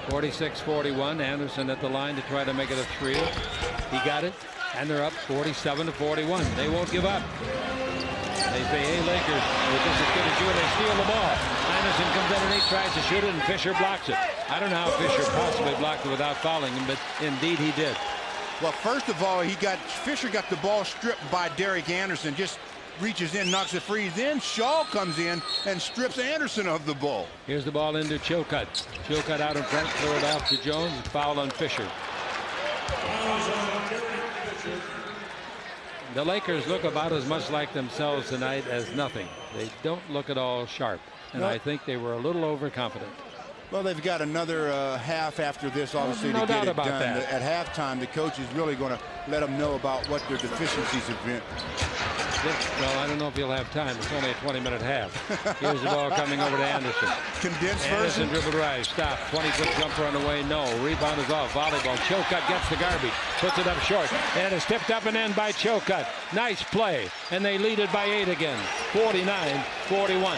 46-41. Anderson at the line to try to make it a 3. He got it, and they're up 47-41. They won't give up. They say, hey, Lakers, we're just as good as you, and they steal the ball. Anderson comes underneath, tries to shoot it, and Fisher blocks it. I don't know how Fisher possibly blocked it without fouling him, but indeed he did. Well, first of all, Fisher got the ball stripped by Derek Anderson, just reaches in, knocks it free. Then Shaw comes in and strips Anderson of the ball. Here's the ball into Chilcutt. Chilcutt out in front, throw it off to Jones, foul on Fisher. The Lakers look about as much like themselves tonight as nothing. They don't look at all sharp, and I think they were a little overconfident. Well, they've got another half after this, obviously, no to get doubt it about done. that. At halftime, the coach is really going to let them know about what their deficiencies have been. Well, I don't know if he'll have time. It's only a 20-minute half. Here's the ball coming over to Anderson. Condensed Anderson version. dribble drive, stop. 20-foot jumper on the way, no. Rebound is off. Volleyball. Chilcutt gets the garbage, puts it up short, and it's tipped up and in by Chilcutt. Nice play, and they lead it by 8 again. 49-41.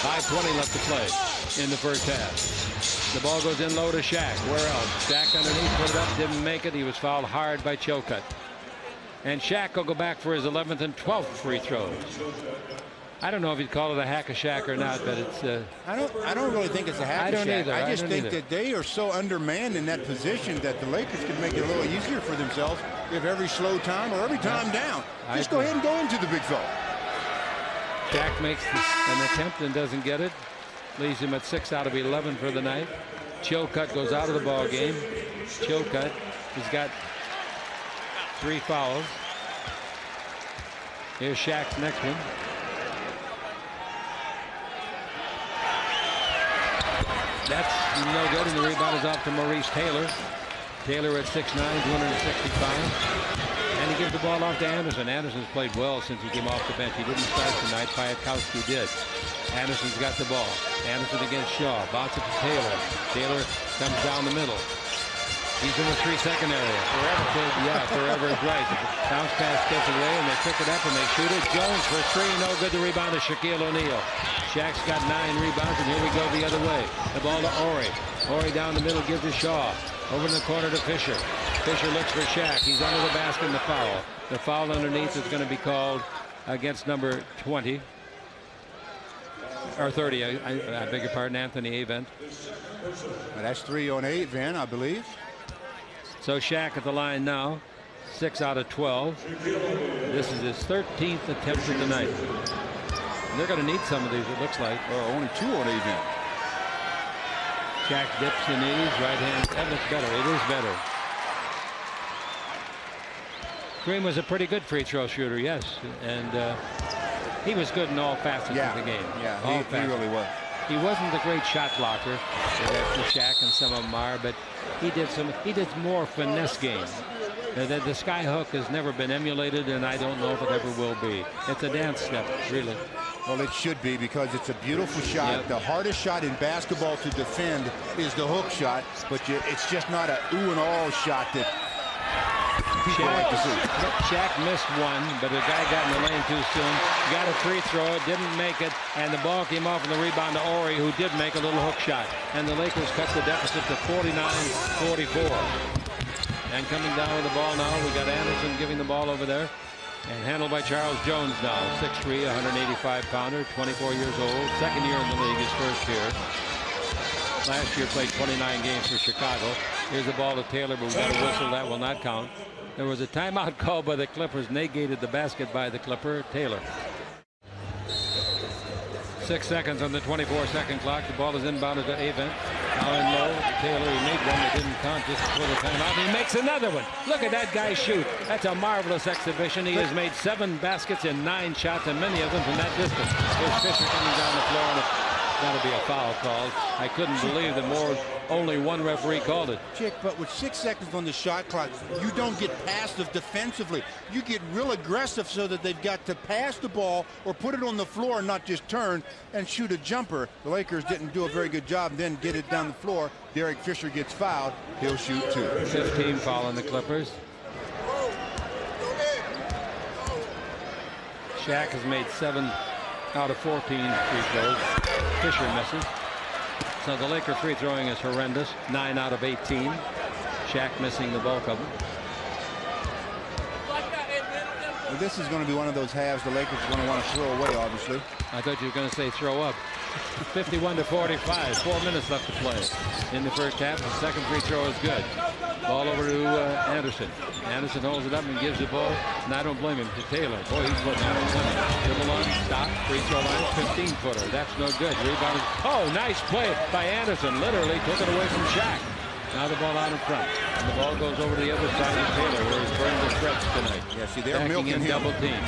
5:20 left to play in the first half. The ball goes in low to Shaq. Where else? Shaq underneath, put it up, didn't make it. He was fouled hard by Chilcutt. And Shaq will go back for his 11th and 12th free throws. I don't know if you'd call it a hack of Shaq or not, but it's. I don't really think it's a hack of Shaq. Either. I just think that they are so undermanned in that position that the Lakers could make it a little easier for themselves if every slow time or every time down. Just go ahead and go into the big fella. Shaq makes an attempt and doesn't get it. Leaves him at 6 out of 11 for the night. Chilcutt goes out of the ball game. Chilcutt has got 3 fouls. Here's Shaq's next one. That's no good, and the rebound is off to Maurice Taylor. Taylor at 6'9", 265. And he gives the ball off to Anderson. Anderson's played well since he came off the bench. He didn't start tonight. Piatkowski did. Anderson's got the ball. Anderson against Shaw. Bounce it to Taylor. Taylor comes down the middle. He's in the 3-second area. Forever is right. The bounce pass gets away, and they pick it up and they shoot it. Jones for 3, no good. The rebound to Shaquille O'Neal. Shaq's got 9 rebounds, and here we go the other way. The ball to Horry. Horry down the middle, gives to Shaw. Over in the corner to Fisher. Fisher looks for Shaq. He's under the basket and the foul. The foul underneath is going to be called against number 20. Or 30, I beg your pardon, Anthony Avent. Well, that's 3 on Avent, I believe. So Shaq at the line now, 6 out of 12. This is his 13th attempt of the night. And they're going to need some of these, it looks like. Only 2 on Avent. Shaq dips the knees, right hand. That looks better. It is better. Green was a pretty good free throw shooter, yes. And he was good in all facets of the game. Yeah, he really was. He wasn't the great shot blocker that Shaq and some of them are, but he did more finesse game. The sky hook has never been emulated, and I don't know if it ever will be. It's a dance step, really. Well, it should be, because it's a beautiful shot. Yep. The hardest shot in basketball to defend is the hook shot, but it's just not a ooh and all shot that people like to see. Shaq missed one, but the guy got in the lane too soon. Got a free throw, didn't make it, and the ball came off in the rebound to Horry, who did make a little hook shot. And the Lakers cut the deficit to 49-44. And coming down with the ball now, we got Anderson giving the ball over there. And handled by Charles Jones now, 6'3", 185-pounder, 24 years old, second year in the league, his first year. Last year played 29 games for Chicago. Here's the ball to Taylor, but we got a whistle. That will not count. There was a timeout called by the Clippers, negated the basket by the Clipper, Taylor. 6 seconds on the 24-second clock. The ball is inbounded to Avent. Now in low, Taylor, he made one that didn't count just before the timeout. He makes another one. Look at that guy shoot. That's a marvelous exhibition. He has made 7 baskets in 9 shots, and many of them from that distance. Here's Fisher coming down the floor, and got to be a foul called. I couldn't believe that only one referee called it. Chick, but with 6 seconds on the shot clock, you don't get passive defensively. You get real aggressive so that they've got to pass the ball or put it on the floor and not just turn and shoot a jumper. The Lakers didn't do a very good job, then get it down the floor. Derek Fisher gets fouled. He'll shoot 2. 15 foul on the Clippers. Shaq has made 7 out of 14 free throws. Fisher misses. So the Laker free throwing is horrendous. 9 out of 18. Shaq missing the bulk of them. Well, this is going to be one of those halves the Lakers are going to want to throw away, obviously. I thought you were going to say throw up. 51-45. 4 minutes left to play in the first half. The second free throw is good. Ball over to Anderson. Anderson holds it up and gives the ball, and I don't blame him, to Taylor. Boy, he's putting out a plenty. Dribble on, stop, free throw line, 15-footer. That's no good. Rebound. Oh, nice play by Anderson. Literally took it away from Shaq. Now the ball out in front. And the ball goes over to the other side of Taylor, where he's burned the threats tonight. Yeah, see, they're milking him. Double team.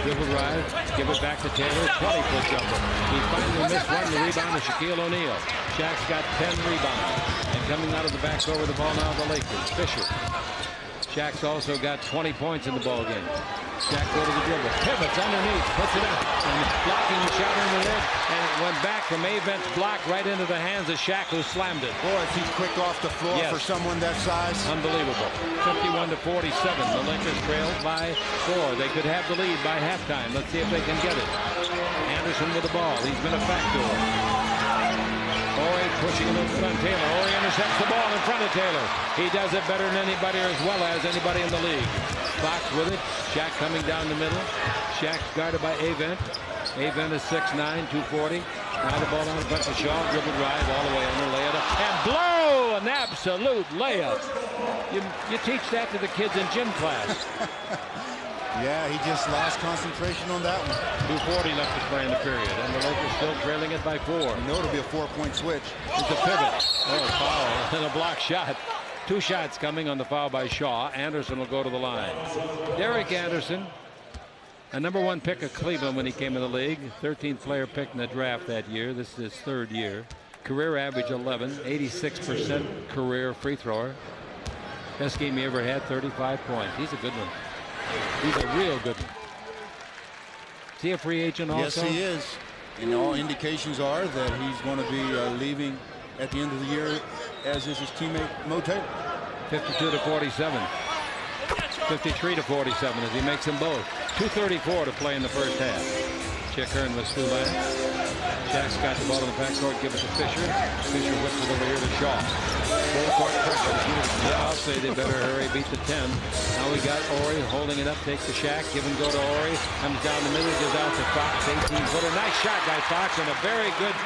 Dribble drive, give it back to Taylor. 20-foot jumper. He finally missed one. The rebound to Shaquille O'Neal. Shaq's got 10 rebounds. And coming out of the back door with the ball now, the Lakers. Fisher. Shaq's also got 20 points in the ball game. Shaq go to the dribble. Pivots underneath. Puts it up. And blocking the shot in the lid. And it went back from Avent's block right into the hands of Shaq, who slammed it. Boy, is he quick off the floor for someone that size. Unbelievable. 51-47. The Lakers trailed by 4. They could have the lead by halftime. Let's see if they can get it. Anderson with the ball. He's been a factor. Horry pushing it in front of Taylor. Horry intercepts the ball in front of Taylor. He does it better than anybody, or as well as anybody in the league. Fox with it. Shaq coming down the middle. Shaq guarded by Avent. Avent is 6'9", 240. Now the ball down in front of Shaw. Dribble drive all the way under, lay it up, and blow! An absolute layup. You teach that to the kids in gym class. Yeah, he just lost concentration on that one. 2:40 left to play in the period, and the Lakers still trailing it by 4. You know it'll be a 4-point switch. It's a pivot. Oh, foul and a block shot. 2 shots coming on the foul by Shaw. Anderson will go to the line. Derek Anderson, a #1 pick of Cleveland when he came in the league. 13th player picked in the draft that year. This is his 3rd year. Career average 11, 86% career free thrower. Best game he ever had, 35 points. He's a good one. He's a real good one. Is he a free agent also? Yes, he is. And all indications are that he's going to be leaving at the end of the year, as is his teammate Mo Taylor. 52-47. 53-47 as he makes them both. 2:34 to play in the first half. Chick Hearn was through last. Shaq's got the ball in the backcourt, give it to Fisher. Fisher whips it over here to Shaw. Full court pressure. I'll say they better hurry, beat the 10. Now we got Horry holding it up, takes the Shaq, give and go to Horry. Comes down the middle, goes out to Fox, 18-footer. Nice shot by Fox, and a very good,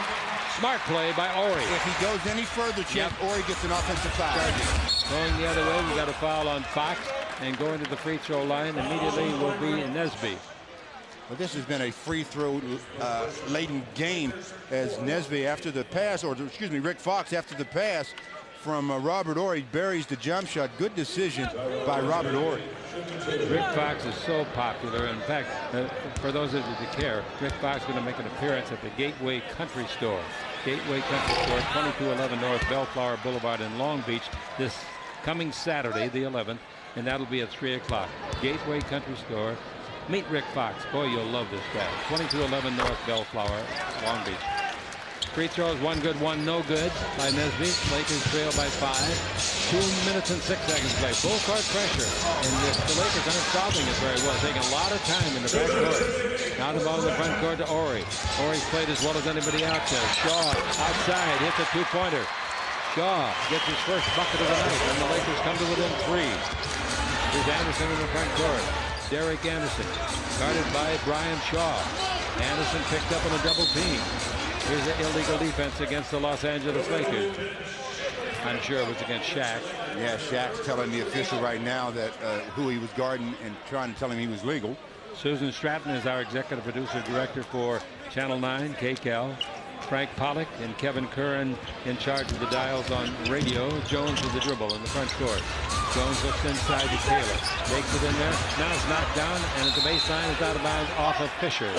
smart play by Horry. If he goes any further, Chick, Horry gets an offensive foul. Going the other way, we got a foul on Fox, and going to the free throw line immediately will be Nesby. Well, this has been a free throw laden game, as Nesby after the pass, or excuse me, Rick Fox after the pass from Robert Horry buries the jump shot. Good decision by Robert Horry. Rick Fox is so popular. In fact, for those of you that care, Rick Fox is going to make an appearance at the Gateway Country Store. Gateway Country Store, 2211 North Bellflower Boulevard in Long Beach, this coming Saturday, the 11th, and that'll be at 3 o'clock. Gateway Country Store. Meet Rick Fox. Boy, you'll love this guy. 2211 North Bellflower, Long Beach. Free throws, 1 good, 1 no good by Nesby. Lakers trail by 5. 2 minutes and 6 seconds play. Full court pressure. And the Lakers aren't solving it very well. Taking a lot of time in the back court. Now the ball in the front court to Horry. Horry's played as well as anybody out there. Shaw outside, hits a 2-pointer. Shaw gets his first bucket of the night, and the Lakers come to within 3. Here's Anderson in the front court. Derek Anderson, guarded by Brian Shaw. Anderson picked up on a double team. Here's the illegal defense against the Los Angeles Lakers. I'm sure it was against Shaq. Yeah, Shaq's telling the official right now that who he was guarding and trying to tell him he was legal. Susan Stratton is our executive producer director for Channel 9, KCAL. Frank Pollock and Kevin Curran in charge of the dials on radio. Jones with the dribble in the front court. Jones looks inside to Taylor. Takes it in there. Now it's knocked down, and at the baseline it's out of bounds off of Fisher.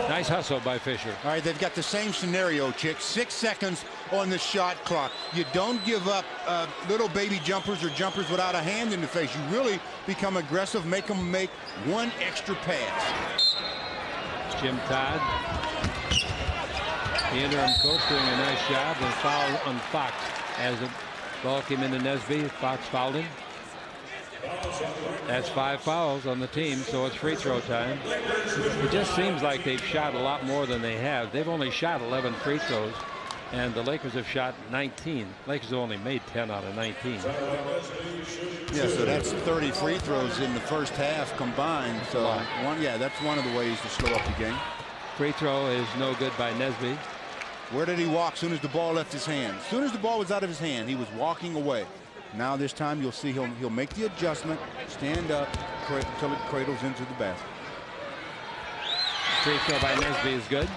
Nice hustle by Fisher. All right, they've got the same scenario, Chick. 6 seconds on the shot clock. You don't give up little baby jumpers or jumpers without a hand in the face. You really become aggressive, make them make one extra pass. Jim Todd, the interim coach, doing a nice job, and foul on Fox as the ball came into Nesby. Fox fouled him. That's 5 fouls on the team, so it's free throw time. It just seems like they've shot a lot more than they have. They've only shot 11 free throws, and the Lakers have shot 19. Lakers have only made 10 out of 19. Yeah, so that's 30 free throws in the first half combined. So that's one of the ways to slow up the game. Free throw is no good by Nesby. Where did he walk as soon as the ball left his hand? As soon as the ball was out of his hand, he was walking away. Now this time you'll see he'll make the adjustment, stand up until it cradles into the basket. Free throw by Nesby is good.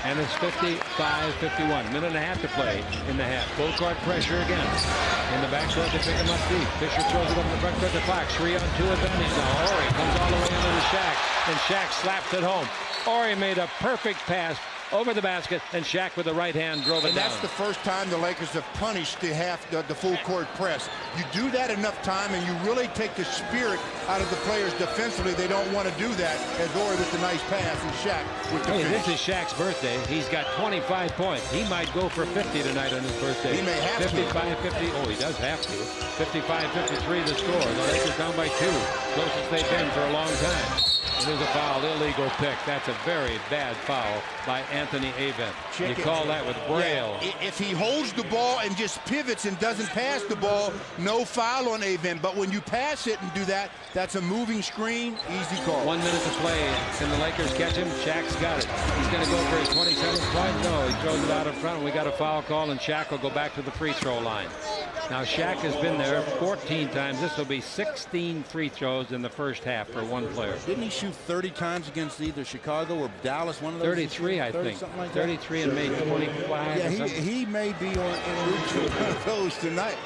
And it's 55-51. Minute and a half to play in the half. Full court pressure again. In the backcourt to pick him up deep. Fisher throws it up in the front court to Fox. 3-on-2 advantage now. Horry comes all the way into the Shaq. And Shaq slaps it home. Horry made a perfect pass over the basket, and Shaq with the right hand drove it down. And that's the first time the Lakers have punished the full court press. You do that enough time, and you really take the spirit out of the players defensively. They don't want to do that. As Horry with the nice pass, and Shaq with the finish. This is Shaq's birthday. He's got 25 points. He might go for 50 tonight on his birthday. He may have 55-50. Oh, he does have to. 55-53 the score. The Lakers down by 2. Closest they've been for a long time. There's a foul, illegal pick. That's a very bad foul by Anthony Avent. You call that with Braille. Yeah, if he holds the ball and just pivots and doesn't pass the ball, no foul on Avent. But when you pass it and do that, that's a moving screen, easy call. 1 minute to play. Can the Lakers catch him? Shaq's got it. He's going to go for his 27th point. No, he throws it out in front. We got a foul call, and Shaq will go back to the free throw line. Now, Shaq has been there 14 times. This will be 16 free throws in the first half for one player. Didn't he shoot 30 times against either Chicago or Dallas? One of those. 33, I think. Like 33 and made 25. Yeah, he may be on en route to one of those tonight.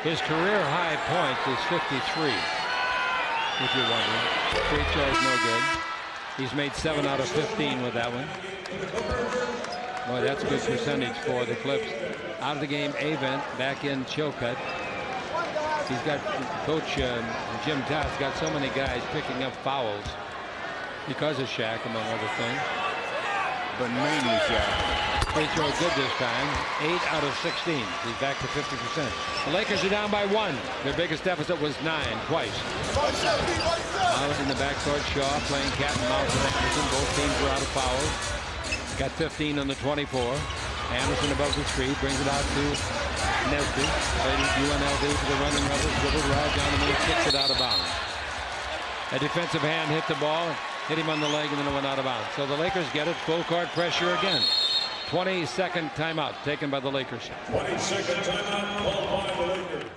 His career high points is 53. If you're wondering, free throws no good. He's made 7 out of 15 with that one. Boy, that's a good percentage for the Clips. Out of the game, Avent back in Chilcutt. He's got Coach Jim Todd's got so many guys picking up fouls because of Shaq, among other things. But mainly Shaq. Free throw good this time. 8 out of 16. He's back to 50%. The Lakers are down by 1. Their biggest deficit was 9 twice. Out in the backcourt, Shaw playing cat and mouse with Anderson. Both teams are out of fouls. Got 15 on the 24. Anderson above the screen, brings it out to Nesby. UNLV to the running Rebels. Dribbled right down the middle, kicks it out of bounds. A defensive hand hit the ball, hit him on the leg, and then it went out of bounds. So the Lakers get it. Full court pressure again. 20-second timeout taken by the Lakers. 20-second timeout called by the Lakers.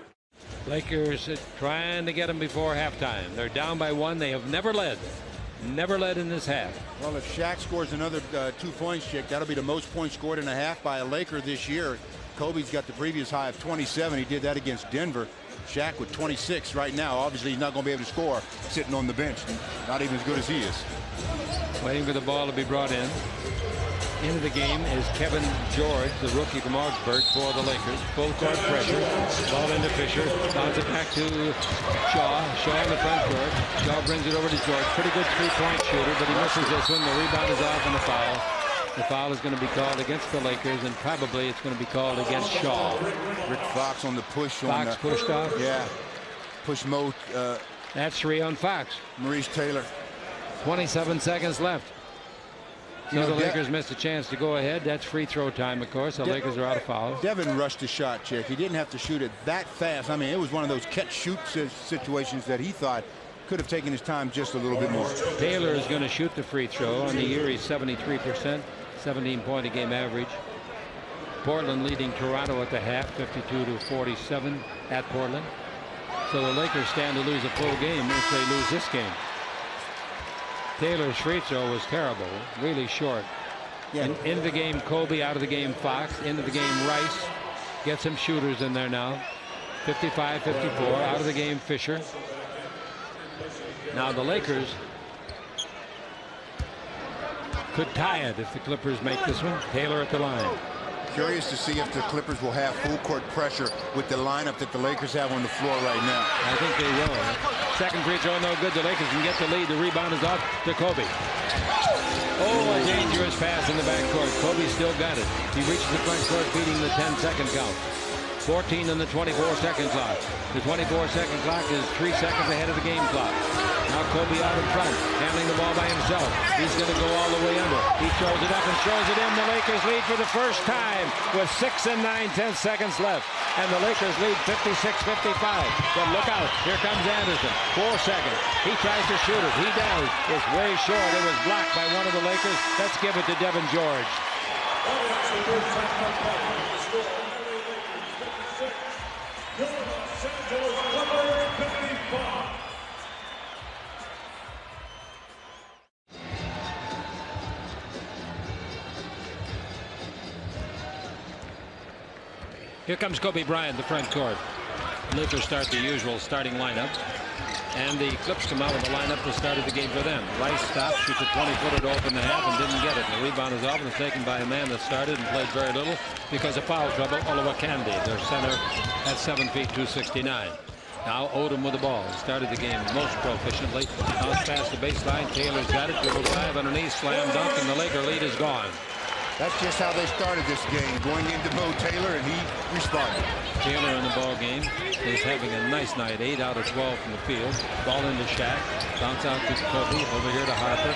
Lakers trying to get them before halftime. They're down by 1. They have never led. Never led in this half. Well, if Shaq scores another 2 points, Chick, that'll be the most points scored in a half by a Laker this year. Kobe's got the previous high of 27. He did that against Denver. Shaq with 26 right now. Obviously, he's not going to be able to score sitting on the bench. Not even as good as he is. Waiting for the ball to be brought in. Into the game is Kevin George, the rookie from Augsburg for the Lakers. Full court pressure. Ball into Fisher. Bounce it back to Shaw. Shaw in the front court. Shaw brings it over to George. Pretty good three-point shooter, but he misses this one. The rebound is off and the foul. The foul is going to be called against the Lakers, and probably it's going to be called against Shaw. Rick Fox on the push. Fox pushed off? Yeah. Push mode. That's 3 on Fox. Maurice Taylor. 27 seconds left. So the Lakers missed a chance to go ahead. That's free throw time, of course. The Lakers are out of fouls. Devin rushed the shot, Chick. He didn't have to shoot it that fast. I mean, it was one of those catch-shoot situations that he thought could have taken his time just a little bit more. Taylor is going to shoot the free throw. On the year, he's 73%, 17-point-a-game average. Portland leading Toronto at the half, 52-47 at Portland. So the Lakers stand to lose a full game if they lose this game. Taylor's free throw was terrible, really short. Yeah. Into the game, Kobe. Out of the game, Fox. Into the game, Rice. Get some shooters in there now. 55-54. Out of the game, Fisher. Now the Lakers could tie it if the Clippers make this one. Taylor at the line. Curious to see if the Clippers will have full court pressure with the lineup that the Lakers have on the floor right now. I think they will. Second free throw, no good. The Lakers can get the lead. The rebound is off to Kobe. Oh, a dangerous pass in the backcourt. Kobe still got it. He reaches the front court, beating the 10-second count. 14 on the 24-second clock. The 24-second clock is 3 seconds ahead of the game clock. Now Kobe out in front, handling the ball by himself. He's going to go all the way under. He throws it up and throws it in. The Lakers lead for the first time with 6 and 9/10 seconds left. And the Lakers lead 56-55. But look out, here comes Anderson. 4 seconds. He tries to shoot it. He does. It's way short. It was blocked by one of the Lakers. Let's give it to Devin George. Here comes Kobe Bryant, the front court. Lakers start the usual starting lineup. And the Clips come out with the lineup that started the game for them. Rice stops, shoots a 20-footer to open the half and didn't get it. The rebound is off and it's taken by a man that started and played very little because of foul trouble. Olowokandi, their center, at 7 feet 269. Now Odom with the ball. He started the game most proficiently. Now it's past the baseline. Taylor's got it. Dribble drive underneath, slam dunk, and the Laker lead is gone. That's just how they started this game, going into Mo Taylor, and he responded. Taylor in the ball game is having a nice night. 8 out of 12 from the field. Ball into Shaq. Bounce out to Kobe. Over here to Harper.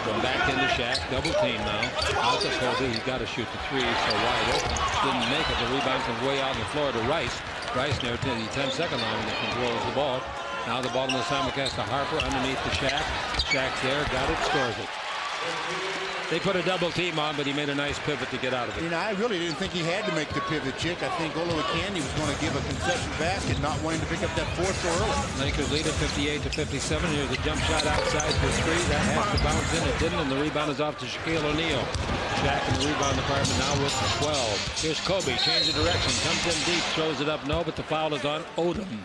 From back into Shaq. Double team now. Out to Kobe. He's got to shoot the three, so wide open. Didn't make it. The rebound comes way out on the floor to Rice. Rice near the 10-second line when he controls the ball. Now the ball in the simulcast to Harper underneath the Shaq. Shaq's there. Got it. Scores it. They put a double team on, but he made a nice pivot to get out of it. You know, I really didn't think he had to make the pivot, Chick. I think Olowokandi was going to give a concession basket, not wanting to pick up that fourth so early. Lakers lead at 58-57. Here's a jump shot outside for three. That has to bounce in. It didn't, and the rebound is off to Shaquille O'Neal. Shaq in the rebound department now with 12. Here's Kobe. Change of direction. Comes in deep. Throws it up. No, but the foul is on Odom.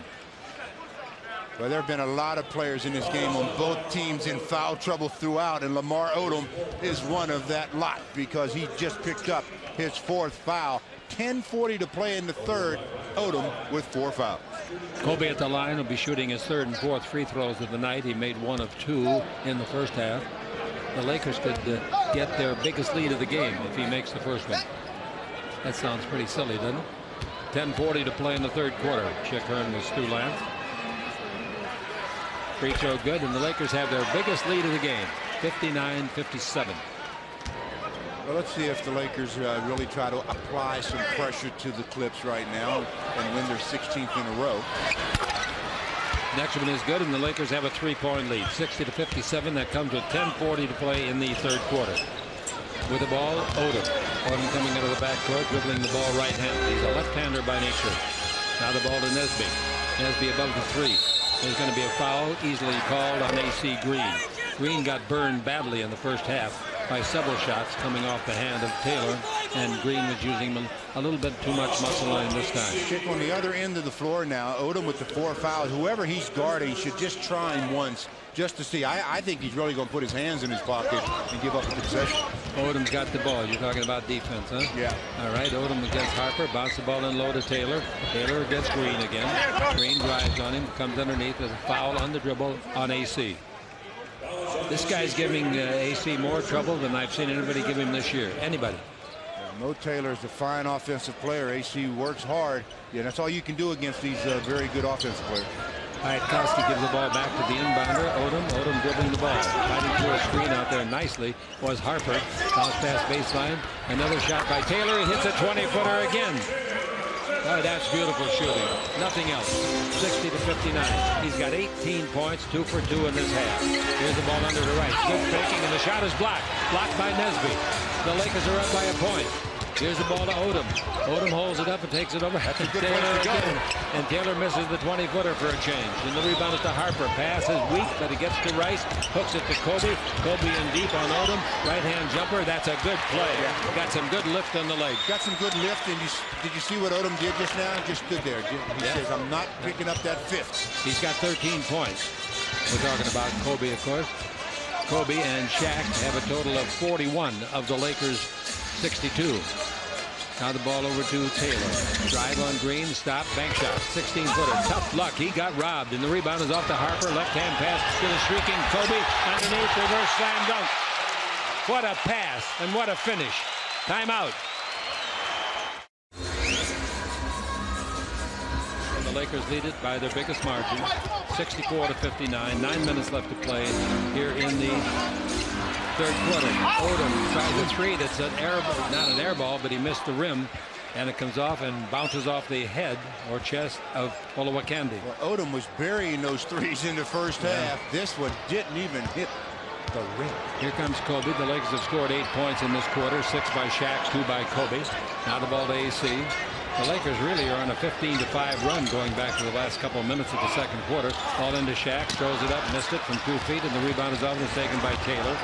Well, there have been a lot of players in this game on both teams in foul trouble throughout, and Lamar Odom is one of that lot because he just picked up his fourth foul. 10:40 to play in the third. Odom with 4 fouls. Kobe at the line will be shooting his third and fourth free throws of the night. He made 1 of 2 in the first half. The Lakers could get their biggest lead of the game if he makes the first one. That sounds pretty silly, doesn't it? 10:40 to play in the third quarter. Chick Hearn was Stu Lance. Free throw good, and the Lakers have their biggest lead of the game, 59-57. Well, let's see if the Lakers really try to apply some pressure to the Clips right now and win their 16th in a row. Next one is good, and the Lakers have a 3-point lead, 60-57. That comes with 10:40 to play in the third quarter. With the ball, Odom. Odom coming out of the backcourt, dribbling the ball right-handed. He's a left-hander by nature. Now the ball to Nesby. Nesby above the 3. There's going to be a foul easily called on A.C. Green. Green got burned badly in the first half by several shots coming off the hand of Taylor, and Green was using a little bit too much muscle line this time. Chick, on the other end of the floor now, Odom with the 4 fouls. Whoever he's guarding should just try him once just to see. I think he's really going to put his hands in his pocket and give up a concession. Odom's got the ball. You're talking about defense, huh? Yeah. All right, Odom against Harper. Bounce the ball in low to Taylor. Taylor against Green again. Green drives on him, comes underneath. There's a foul on the dribble on AC. This guy's giving AC more trouble than I've seen anybody give him this year. Anybody. Mo Taylor is a fine offensive player. AC works hard. Yeah, that's all you can do against these very good offensive players. All right, Koski gives the ball back to the inbounder. Odom dribbling the ball. Fighting through a screen out there nicely was Harper. Bounce past baseline. Another shot by Taylor. He hits a 20-footer again. Oh, that's beautiful shooting. Nothing else. 60-59. He's got 18 points, 2 for 2 in this half. Here's the ball under the right. Good faking, and the shot is blocked. Blocked by Nesby. The Lakers are up by a point. Here's the ball to Odom. Odom holds it up and takes it over. That's a good Taylor place to go. again. And Taylor misses the 20-footer for a change. And the rebound is to Harper. Pass is weak, but it gets to Rice. Hooks it to Kobe. Kobe in deep on Odom. Right-hand jumper. That's a good play. Yeah. Got some good lift on the leg. Got some good lift, and did you see what Odom did just now? Just stood there. He says, I'm not picking up that fifth. He's got 13 points. We're talking about Kobe, of course. Kobe and Shaq have a total of 41 of the Lakers' 62. Now the ball over to Taylor. Drive on Green, stop, bank shot. 16-footer, tough luck. He got robbed, and the rebound is off to Harper. Left-hand pass to the shrieking Kobe. Underneath, reverse slam dunk. What a pass, and what a finish. Timeout. And the Lakers lead it by their biggest margin, 64-59. 9 minutes left to play here in the third quarter. Odom tries a three that's an air ball, not an air ball, but he missed the rim, and it comes off and bounces off the head or chest of Olowokandi. Well, Odom was burying those threes in the first half. This one didn't even hit the rim. Here comes Kobe. The Lakers have scored 8 points in this quarter, 6 by Shaq, 2 by Kobe. Now the ball to AC. The Lakers really are on a 15-5 run going back to the last couple of minutes of the second quarter. All into Shaq, throws it up, missed it from 2 feet, and the rebound is off and is taken by Taylor.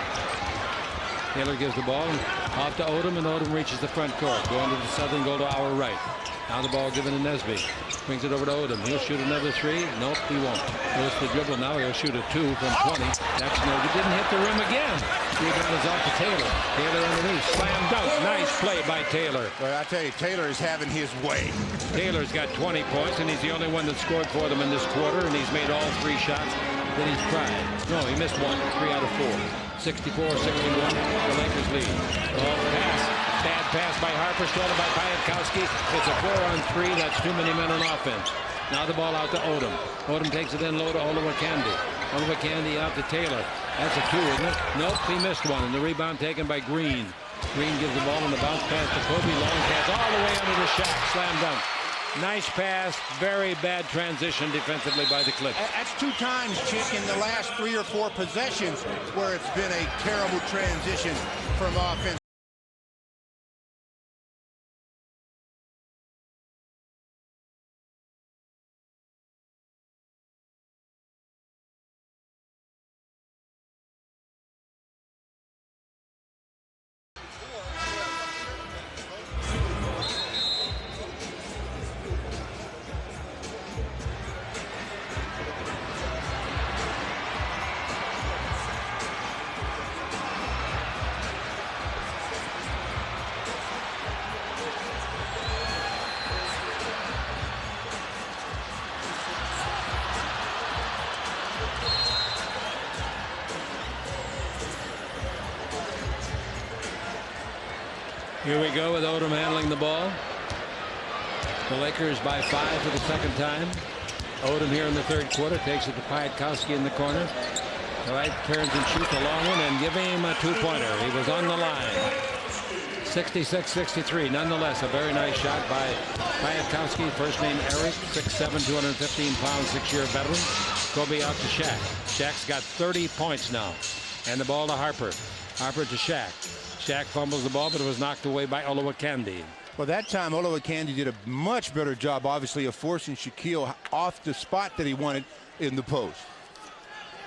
Taylor gives the ball off to Odom, and Odom reaches the front court. Going to the southern goal to our right. Now the ball given to Nesby. Brings it over to Odom. He'll shoot another three. Nope, he won't. Goes to the dribble now. He'll shoot a 2 from 20. That's no good. Didn't hit the rim again. Rebound is off to Taylor. Taylor underneath. Slam dunk. Nice play by Taylor. Well, I tell you, Taylor is having his way. Taylor's got 20 points, and he's the only one that scored for them in this quarter, and he's made all 3 shots. Then he's cried. No, he missed 1. 3 out of 4. 64-61. The Lakers lead. Ball pass. Bad pass by Harper, stolen by Piatkowski. It's a 4-on-3. That's too many men on offense. Now the ball out to Odom. Odom takes it in low to Olowokandi. Olowokandi out to Taylor. That's a 2, isn't it? Nope, he missed 1. And the rebound taken by Green. Green gives the ball on the bounce pass to Kobe. Long pass all the way under the Shaq. Slam dunk. Nice pass. Very bad transition defensively by the Clips. That's 2 times, Chick, in the last 3 or 4 possessions where it's been a terrible transition from offense. Here we go with Odom handling the ball. The Lakers by 5 for the second time. Odom here in the third quarter takes it to Piatkowski in the corner. All right, turns and shoots a long one and give him a 2-pointer. He was on the line. 66-63. Nonetheless, a very nice shot by Piatkowski. First name Eric, 6'7", 215 pounds, 6-year veteran. Kobe out to Shaq. Shaq's got 30 points now. And the ball to Harper. Harper to Shaq. Shaq fumbles the ball, but it was knocked away by Olowokandi. Well, that time Olowokandi did a much better job, obviously, of forcing Shaquille off the spot that he wanted in the post.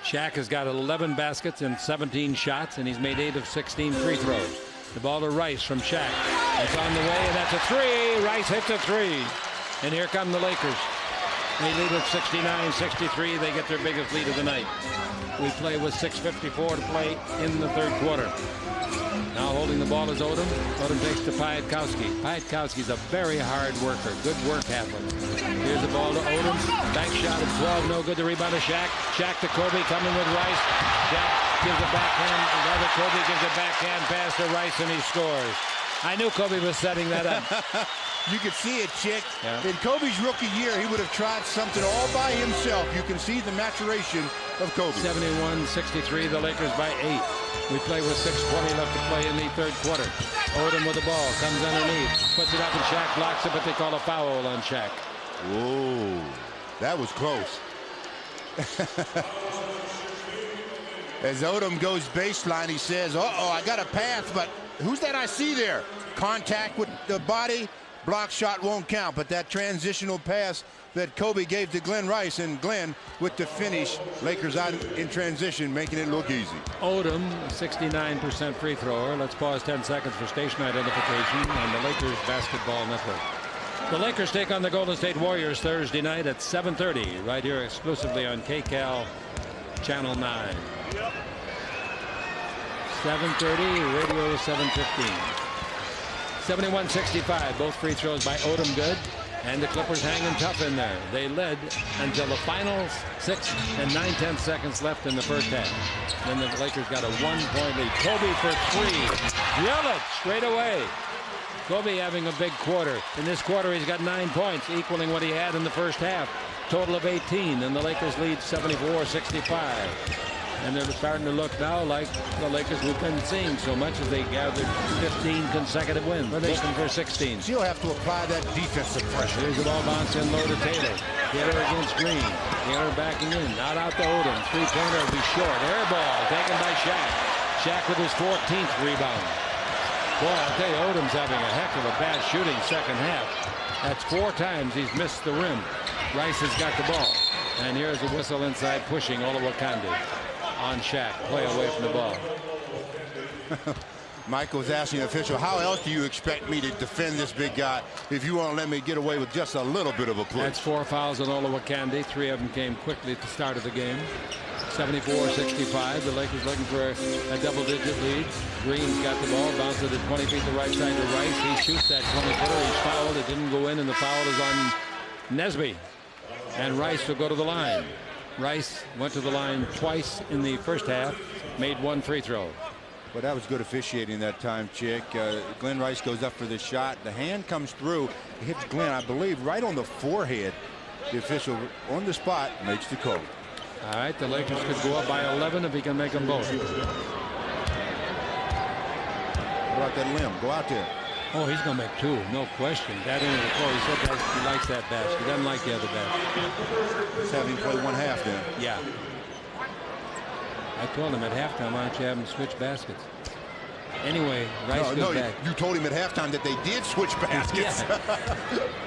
Shaq has got 11 baskets and 17 shots, and he's made 8 of 16 free throws. The ball to Rice from Shaq. It's on the way, and that's a 3. Rice hits a 3. And here come the Lakers. They lead at 69-63. They get their biggest lead of the night. We play with 6:54 to play in the third quarter. Now holding the ball is Odom. Odom takes to Piatkowski. Piatkowski's a very hard worker. Good work ethic. Here's the ball to Odom. Bank shot of 12. No good. The rebound to Shaq. Shaq to Kobe coming with Rice. Shaq gives a backhand. Another Kobe gives a backhand pass to Rice, and he scores. I knew Kobe was setting that up. You could see it, Chick. Yeah. In Kobe's rookie year, he would have tried something all by himself. You can see the maturation of Kobe. 71-63, the Lakers by 8. We play with 6:20 left to play in the third quarter. Odom with the ball, comes underneath, puts it up, and Shaq blocks it, but they call a foul on Shaq. Whoa, that was close. As Odom goes baseline, he says, uh-oh, I got a pass, but who's that I see there? Contact with the body, block shot won't count, but that transitional pass that Kobe gave to Glenn Rice, and Glenn with the finish. Lakers out in transition, making it look easy. Odom, 69% free thrower. Let's pause 10 seconds for station identification on the Lakers Basketball Network. The Lakers take on the Golden State Warriors Thursday night at 7:30 right here exclusively on KCAL Channel 9. 7:30, radio 7:15. 71-65, both free throws by Odom good. And the Clippers hanging tough in there. They led until the final 6 and 9/10 seconds left in the first half. Then the Lakers got a 1-point lead. Kobe for 3. Drill it straight away. Kobe having a big quarter. In this quarter, he's got 9 points, equaling what he had in the first half. Total of 18, and the Lakers lead 74-65. And they're starting to look now like the Lakers we've been seeing so much as they gathered 15 consecutive wins. They're looking for 16. You'll have to apply that defensive pressure. Here's the ball bounce in low to Taylor. Taylor against Green. Taylor backing in. Not out to Odom. Three-pointer will be short. Air ball taken by Shaq. Shaq with his 14th rebound. Boy, I'll tell you, Odom's having a heck of a bad shooting second half. That's 4 times he's missed the rim. Rice has got the ball. And here's a whistle inside pushing Olowokandi on Shaq. Play away from the ball. Mike was asking the official, how else do you expect me to defend this big guy if you want to let me get away with just a little bit of a push? That's 4 fouls on Olowokandi. 3 of them came quickly at the start of the game. 74-65. The Lakers looking for a double-digit lead. Green's got the ball. Bounces it 20 feet the right side to Rice. He shoots that 20-footer. He's fouled. It didn't go in, and the foul is on Nesby. And Rice will go to the line. Rice went to the line twice in the first half, made 1 free throw. Well, that was good officiating that time, Chick. Glenn Rice goes up for the shot. The hand comes through, hits Glenn, I believe, right on the forehead. The official on the spot makes the call. All right, the Lakers could go up by 11 if he can make them both. What about that limb? Go out there. Oh, he's going to make 2, no question. That into the floor. He said that he likes that basket. He doesn't like the other basket. Let's have him play 1 half then. Yeah. I told him at halftime, why don't you have him switch baskets? Anyway, Rice goes back. You told him at halftime that they did switch baskets. Yeah.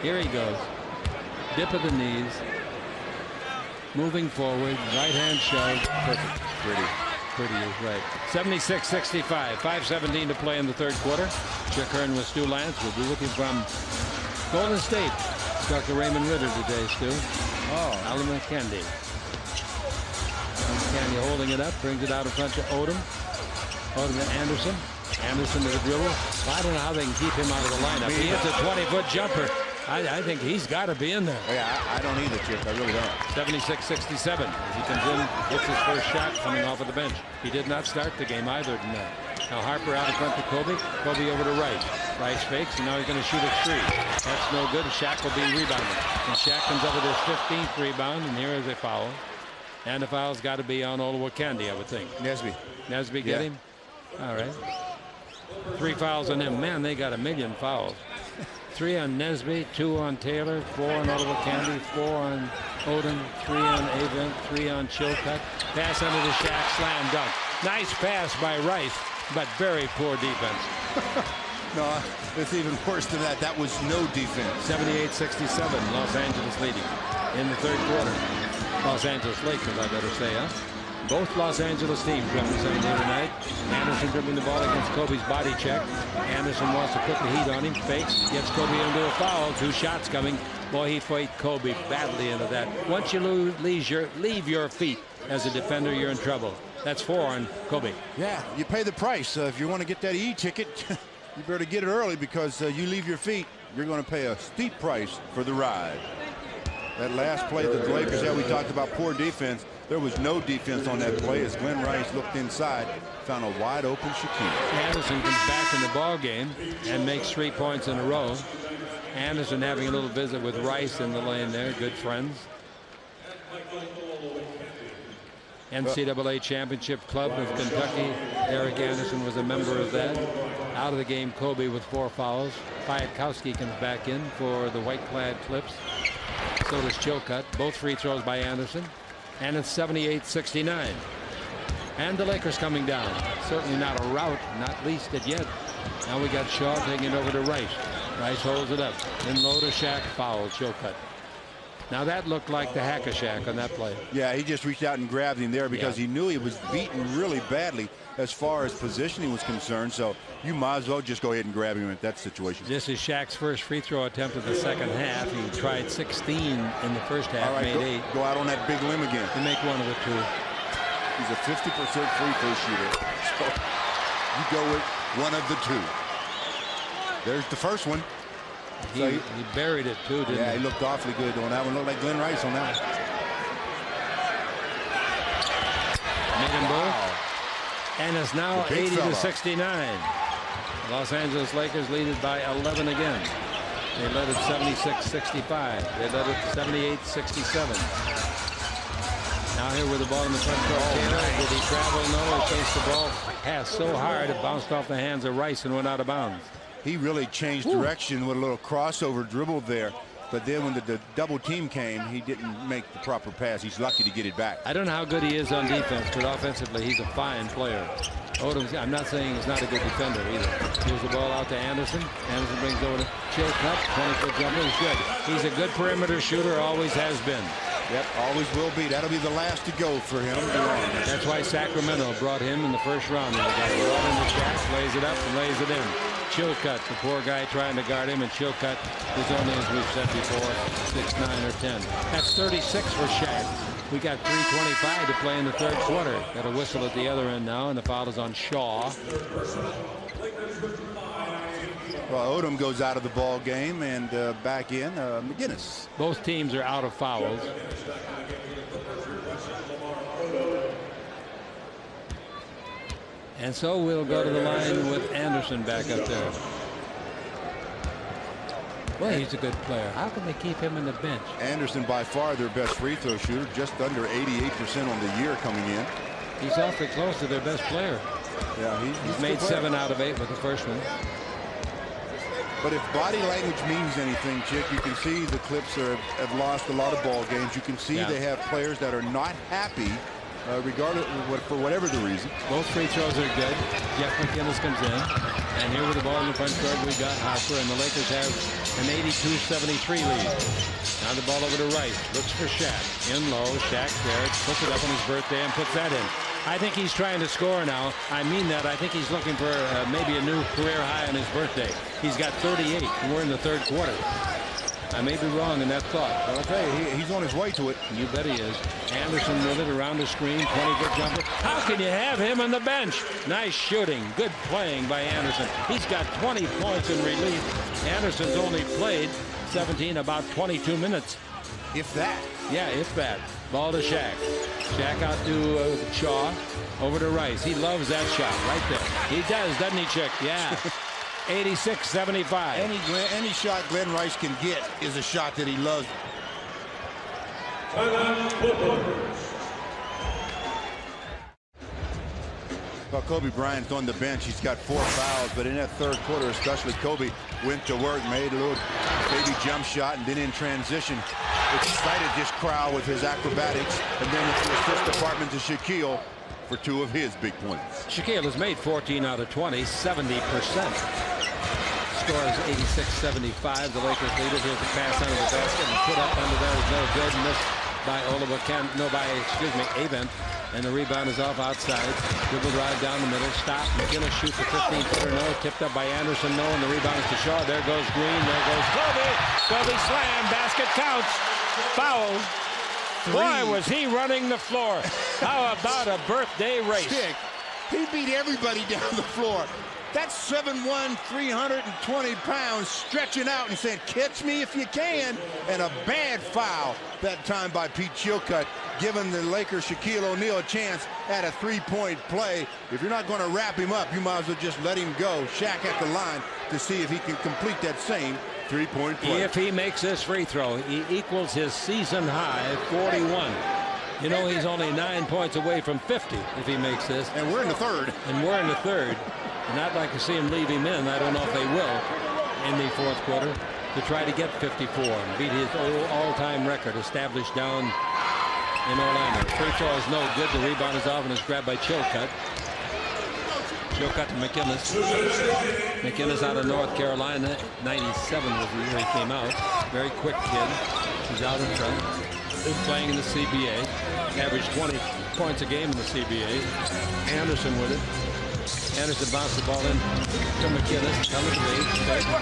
Here he goes. Dip of the knees. Moving forward. Right hand shove. Perfect. Pretty is right. 76-65. 5:17 to play in the third quarter. Chick Hearn with Stu Lance. We'll be with you from Golden State. Dr. Raymond Ritter today, Stu. Oh. Alan Candy. Candy holding it up. Brings it out in front to Odom. Odom to Anderson. Anderson to the dribble. I don't know how they can keep him out of the lineup. He hits a 20-foot jumper. I think he's got to be in there. Yeah, I don't either, Chick. I really don't. 76-67 as he comes in, hits his first shot coming off of the bench. He did not start the game either tonight. Now Harper out in front to Kobe. Kobe over to Rice. Rice fakes, and now he's going to shoot a 3. That's no good. Shaq will be rebounded. And Shaq comes up with his 15th rebound, and here is a foul. And the foul's got to be on Olowokandi, I would think. Nesby get him? All right. 3 fouls on him. Man, they got a million fouls. 3 on Nesby, 2 on Taylor, 4 on Olowokandi, 4 on Odom, 3 on Avent, 3 on Chilcutt. Pass under the Shaq, slam dunk. Nice pass by Rice, but very poor defense. No, it's even worse than that. That was no defense. 78-67, Los Angeles leading in the third quarter. Los Angeles Lakers, I better say, huh? Both Los Angeles teams representing here tonight. Anderson dribbling the ball against Kobe's body check. Anderson wants to put the heat on him. Fakes, gets Kobe into a foul. 2 shots coming. Boy, he fought Kobe badly into that. Once you leave your feet as a defender, you're in trouble. That's 4 on Kobe. Yeah, you pay the price. If you want to get that E-ticket, you better get it early because you leave your feet, you're going to pay a steep price for the ride. That last play that the Lakers had, we talked about poor defense. There was no defense on that play as Glenn Rice looked inside, found a wide open Shaquille. Anderson comes back in the ball game and makes 3 points in a row. Anderson having a little visit with Rice in the lane there, good friends. NCAA Championship Club of Kentucky. Eric Anderson was a member of that. Out of the game, Kobe with 4 fouls. Fiatkowski comes back in for the white-clad Clips. So does Chilcutt. Both free throws by Anderson. And it's 78-69. And the Lakers coming down. Certainly not a rout, not least it yet. Now we got Shaw taking it over to Rice. Rice holds it up. In low to Shaq. Foul. Chilcutt. Now that looked like the hack-a-Shack on that play. Yeah, he just reached out and grabbed him there because he knew he was beaten really badly as far as positioning was concerned. So you might as well just go ahead and grab him at that situation. This is Shaq's first free throw attempt of the second half. He tried 16 in the first half, All right, made 8. Go out on that big limb again. To make one of the 2. He's a 50% free throw shooter. So you go with one of the 2. There's the first one. He buried it too, didn't he? Yeah, he looked awfully good on that one. Looked like Glenn Rice on that one. Made them both. And it's now 80-69. The Los Angeles Lakers lead it by 11 again. They led it 76-65. They led it 78-67. Now here with the ball in the front court. Taylor, did he travel? No, he chased the ball. Passed so hard it bounced off the hands of Rice and went out of bounds. He really changed direction with a little crossover dribble there. But then when the double team came, he didn't make the proper pass. He's lucky to get it back. I don't know how good he is on defense, but offensively, he's a fine player. Odom, I'm not saying he's not a good defender either. Here's the ball out to Anderson. Anderson brings over to Chilcutt. 20-foot jumper. He's good. He's a good perimeter shooter, always has been. Yep, always will be. That'll be the last to go for him. That's why Sacramento brought him in the first round. They got it right in the Shaq, lays it up and lays it in. Chilcutt, the poor guy trying to guard him, and Chilcutt is only, as we've said before, 6'9" or 10. That's 36 for Shaq. We got 3:25 to play in the third quarter. Got a whistle at the other end now, and the foul is on Shaw. Well, Odom goes out of the ball game, and back in McGinnis. Both teams are out of fouls. And so we'll go to the line with Anderson back up there. Well, he's a good player. How can they keep him in the bench? Anderson by far their best free throw shooter, just under 88% on the year coming in. He's awfully close to their best player. Yeah, he's made 7 out of 8 with the first one. But if body language means anything, Chick, you can see the Clips have lost a lot of ball games. You can see they have players that are not happy, regardless for whatever the reason. Both free throws are good. Jeff McGinnis comes in, and here with the ball in the front court, we got Hopper, and the Lakers have an 82-73 lead. Now the ball over to Rice. Looks for Shaq. In low. Shaq there. Puts it up on his birthday and puts that in. I think he's trying to score now. I mean that. I think he's looking for maybe a new career high on his birthday. He's got 38, and we're in the third quarter. I may be wrong in that thought. Well, I'll tell you, he's on his way to it. You bet he is. Anderson with it around the screen. 20-foot jumper. How can you have him on the bench? Nice shooting. Good playing by Anderson. He's got 20 points in relief. Anderson's only played 17, about 22 minutes. If that. Yeah, if that. Ball to Shaq. Shaq out to Shaw. Over to Rice. He loves that shot right there. He does, doesn't he, Chick? Yeah. 86-75. Any shot Glenn Rice can get is a shot that he loves. Well, Kobe Bryant's on the bench. He's got 4 fouls, but in that third quarter, especially, Kobe went to work, made a little baby jump shot, and then in transition, excited this crowd with his acrobatics, and then it's the assist department to Shaquille for 2 of his big points. Shaquille has made 14 out of 20, 70%. Score is 86-75. The Lakers lead it. Here's the pass under the basket and put up under there is no good. Missed by Avent. And the rebound is off outside. Dribble drive down the middle. Stop. McGinnis shoots a 15-footer. No. Tipped up by Anderson. No. And the rebound is to Shaw. There goes Green. There goes Kobe. Kobe slam. Basket counts. Foul. Boy, was he running the floor. How about a birthday race? Chick, he beat everybody down the floor. That's 7'1", 320 pounds stretching out and saying, catch me if you can. And a bad foul that time by Pete Chilcutt, giving the Lakers Shaquille O'Neal a chance at a 3-point play. If you're not going to wrap him up, you might as well just let him go. Shaq at the line to see if he can complete that same 3-point play. If he makes this free throw, he equals his season high 41. You know, he's only 9 points away from 50 if he makes this. And we're in the third. And I'd like to see him leave him in. I don't know if they will in the fourth quarter to try to get 54 and beat his all-time record established down in Orlando. Free throw is no good. The rebound is off and is grabbed by Chilcutt. She'll cut to McInnes. McInnes out of North Carolina. 97 was the year he came out. Very quick kid. He's out in front. Been playing in the CBA. Averaged 20 points a game in the CBA. Anderson with it. Anderson bounced the ball in to McInnes. Coming to the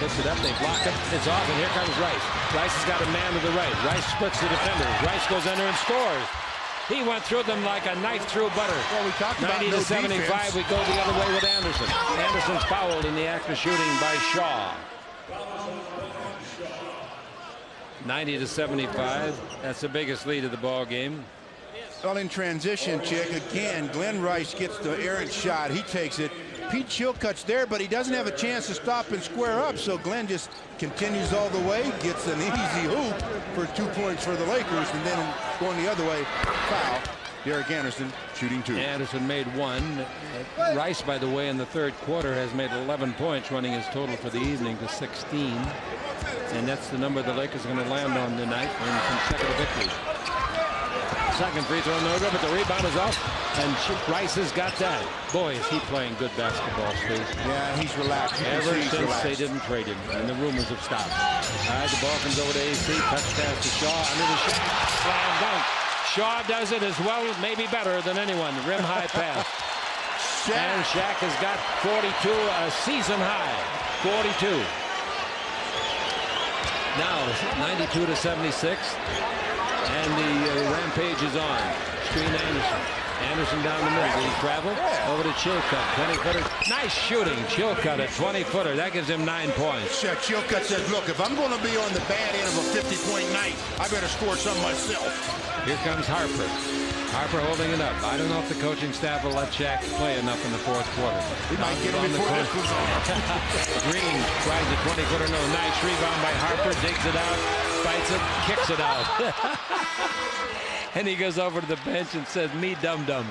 picks it up. They block it. It's off, and here comes Rice. Rice has got a man to the right. Rice splits the defenders. Rice goes under and scores. He went through them like a knife through butter. Well, we talked about 90 to 75. defense. We go the other way with Anderson. Anderson's fouled in the act of shooting by Shaw. 90 to 75. That's the biggest lead of the ball game. Well, in transition, Chick, again, Glenn Rice gets the errant shot. He takes it. Pete Chilcutt's there, but he doesn't have a chance to stop and square up, so Glenn just continues all the way, gets an easy hoop for 2 points for the Lakers, and then going the other way, foul. Derek Anderson shooting 2. Anderson made 1. Rice, by the way, in the third quarter has made 11 points, running his total for the evening to 16. And that's the number the Lakers are going to land on tonight in consecutive victories. Second free throw, no good, but the rebound is off, and Rice has got that. Boy, is he playing good basketball, Steve. Yeah, he's relaxed. Ever since they didn't trade him, and the rumors have stopped. All right, the ball comes over to AC, touch pass to Shaw, under the shot, slam dunk. Shaw does it as well, maybe better than anyone. Rim high pass. And Shaq has got 42, a season high, 42. Now, 92 to 76. And the rampage is on. Screen Anderson. Anderson down the middle. Did he travel? Over to Chilcutt. 20-footer. Nice shooting. Chilcutt at 20-footer. That gives him 9 points. Chilcutt says, look, if I'm going to be on the bad end of a 50-point night, I better score some myself. Here comes Harper. Harper holding it up. I don't know if the coaching staff will let Shaq play enough in the fourth quarter. He might get him before this was on. Green tries the 20-footer. No, nice rebound by Harper. Digs it out. Fights it. Kicks it out. And he goes over to the bench and says, me dum-dum.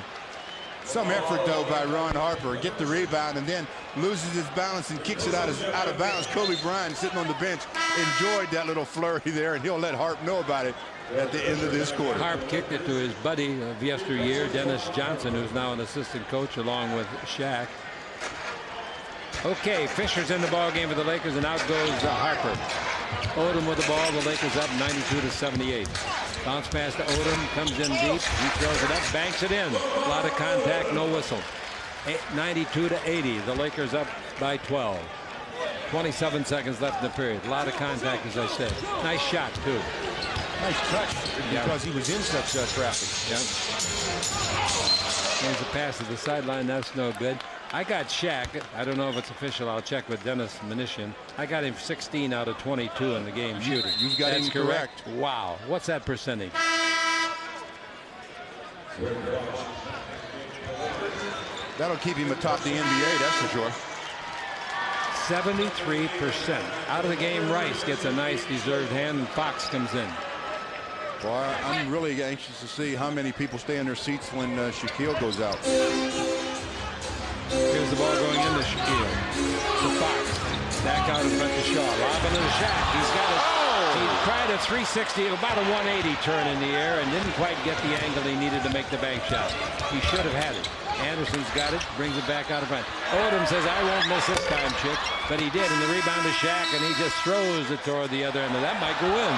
Some effort, though, by Ron Harper. Get the rebound and then loses his balance and kicks it out of bounds. Kobe Bryant sitting on the bench enjoyed that little flurry there, and he'll let Harp know about it at the end of this quarter. Harp kicked it to his buddy of yesteryear, Dennis Johnson, who's now an assistant coach along with Shaq. Okay, Fisher's in the ball game for the Lakers, and out goes Harper. Odom with the ball. The Lakers up 92 to 78. Bounce pass to Odom, comes in deep. He throws it up, banks it in. A lot of contact, no whistle. 92 to 80. The Lakers up by 12. 27 seconds left in the period. A lot of contact, as I said. Nice shot, too. Nice touch because he was in such traffic. Yeah. Here's a pass to the sideline. That's no good. I got Shaq. I don't know if it's official. I'll check with Dennis Mnuchin. I got him 16 out of 22 in the game shooting. You've got him correct. Wow. What's that percentage? That'll keep him atop the NBA, that's for sure. 73%. Out of the game, Rice gets a nice deserved hand, and Fox comes in. Boy, I'm really anxious to see how many people stay in their seats when Shaquille goes out. Here's the ball going into Shaquille. To Fox. Back out in front to Shaw. Lobbing to Shaq. He's got it. He tried a 360, about a 180 turn in the air, and didn't quite get the angle he needed to make the bank shot. He should have had it. Anderson's got it, brings it back out of front. Odom says, I won't miss this time, Chick. But he did, and the rebound to Shaq, and he just throws it toward the other end, and that might go in.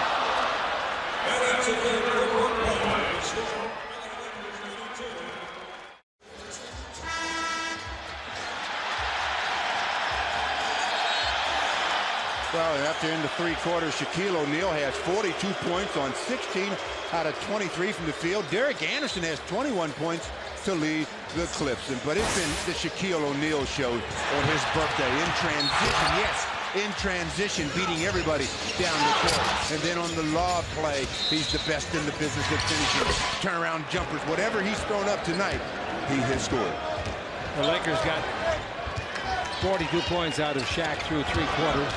Well, after in the three quarters, Shaquille O'Neal has 42 points on 16 out of 23 from the field. Derek Anderson has 21 points to lead the Clips. But it's been the Shaquille O'Neal show on his birthday. In transition, yes, in transition, beating everybody down the court. And then on the lob play, he's the best in the business of finishing. Turnaround jumpers, whatever he's thrown up tonight, he has scored. The Lakers got 42 points out of Shaq through three quarters.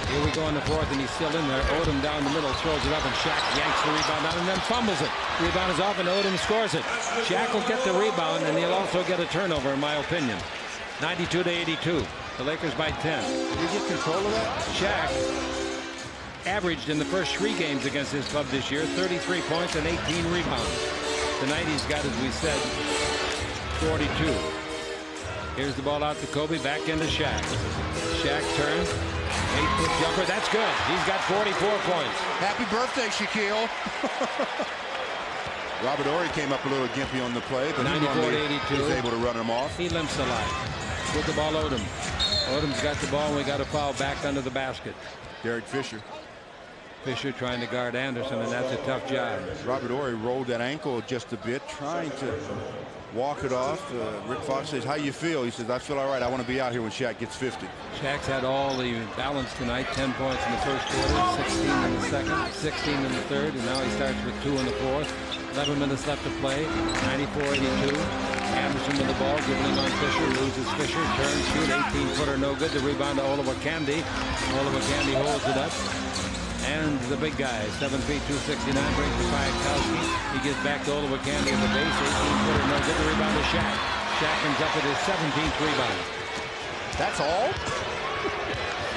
Here we go in the fourth, and he's still in there. Odom down the middle, throws it up, and Shaq yanks the rebound out and then fumbles it. Rebound is off, and Odom scores it. Shaq will get the rebound, and he'll also get a turnover, in my opinion. 92 to 82. The Lakers by 10. Did he get control of that? Shaq averaged in the first 3 games against his club this year 33 points and 18 rebounds. Tonight he's got, as we said, 42. Here's the ball out to Kobe, back into Shaq. Shaq turns, 8-foot jumper, that's good. He's got 44 points. Happy birthday, Shaquille. Robert Horry came up a little gimpy on the play, but 94-82. was able to run him off. He limps a lot. With the ball, Odom. Odom's got the ball, and we got a foul back under the basket. Derek Fisher. Fisher trying to guard Anderson, and that's a tough job. Robert Horry rolled that ankle just a bit, trying to walk it off. Rick Fox says, how you feel? He says, I feel all right. I want to be out here when Shaq gets 50. Shaq's had all the balance tonight. 10 points in the first quarter, 16 in the second, 16 in the third, and now he starts with 2 in the fourth. 11 minutes left to play. 94-82. Anderson with the ball, dribbling on Fisher, loses Fisher, turns, shoot, 18-footer, no good. The rebound to Oliver Candy. Oliver Candy holds it up. And the big guy, 7 feet, 269, brings to Piatkowski. He gets back to Oliver Candy in the base, 18-footer, no good. The rebound to Shaq. Shaq comes up with his 17th rebound. That's all?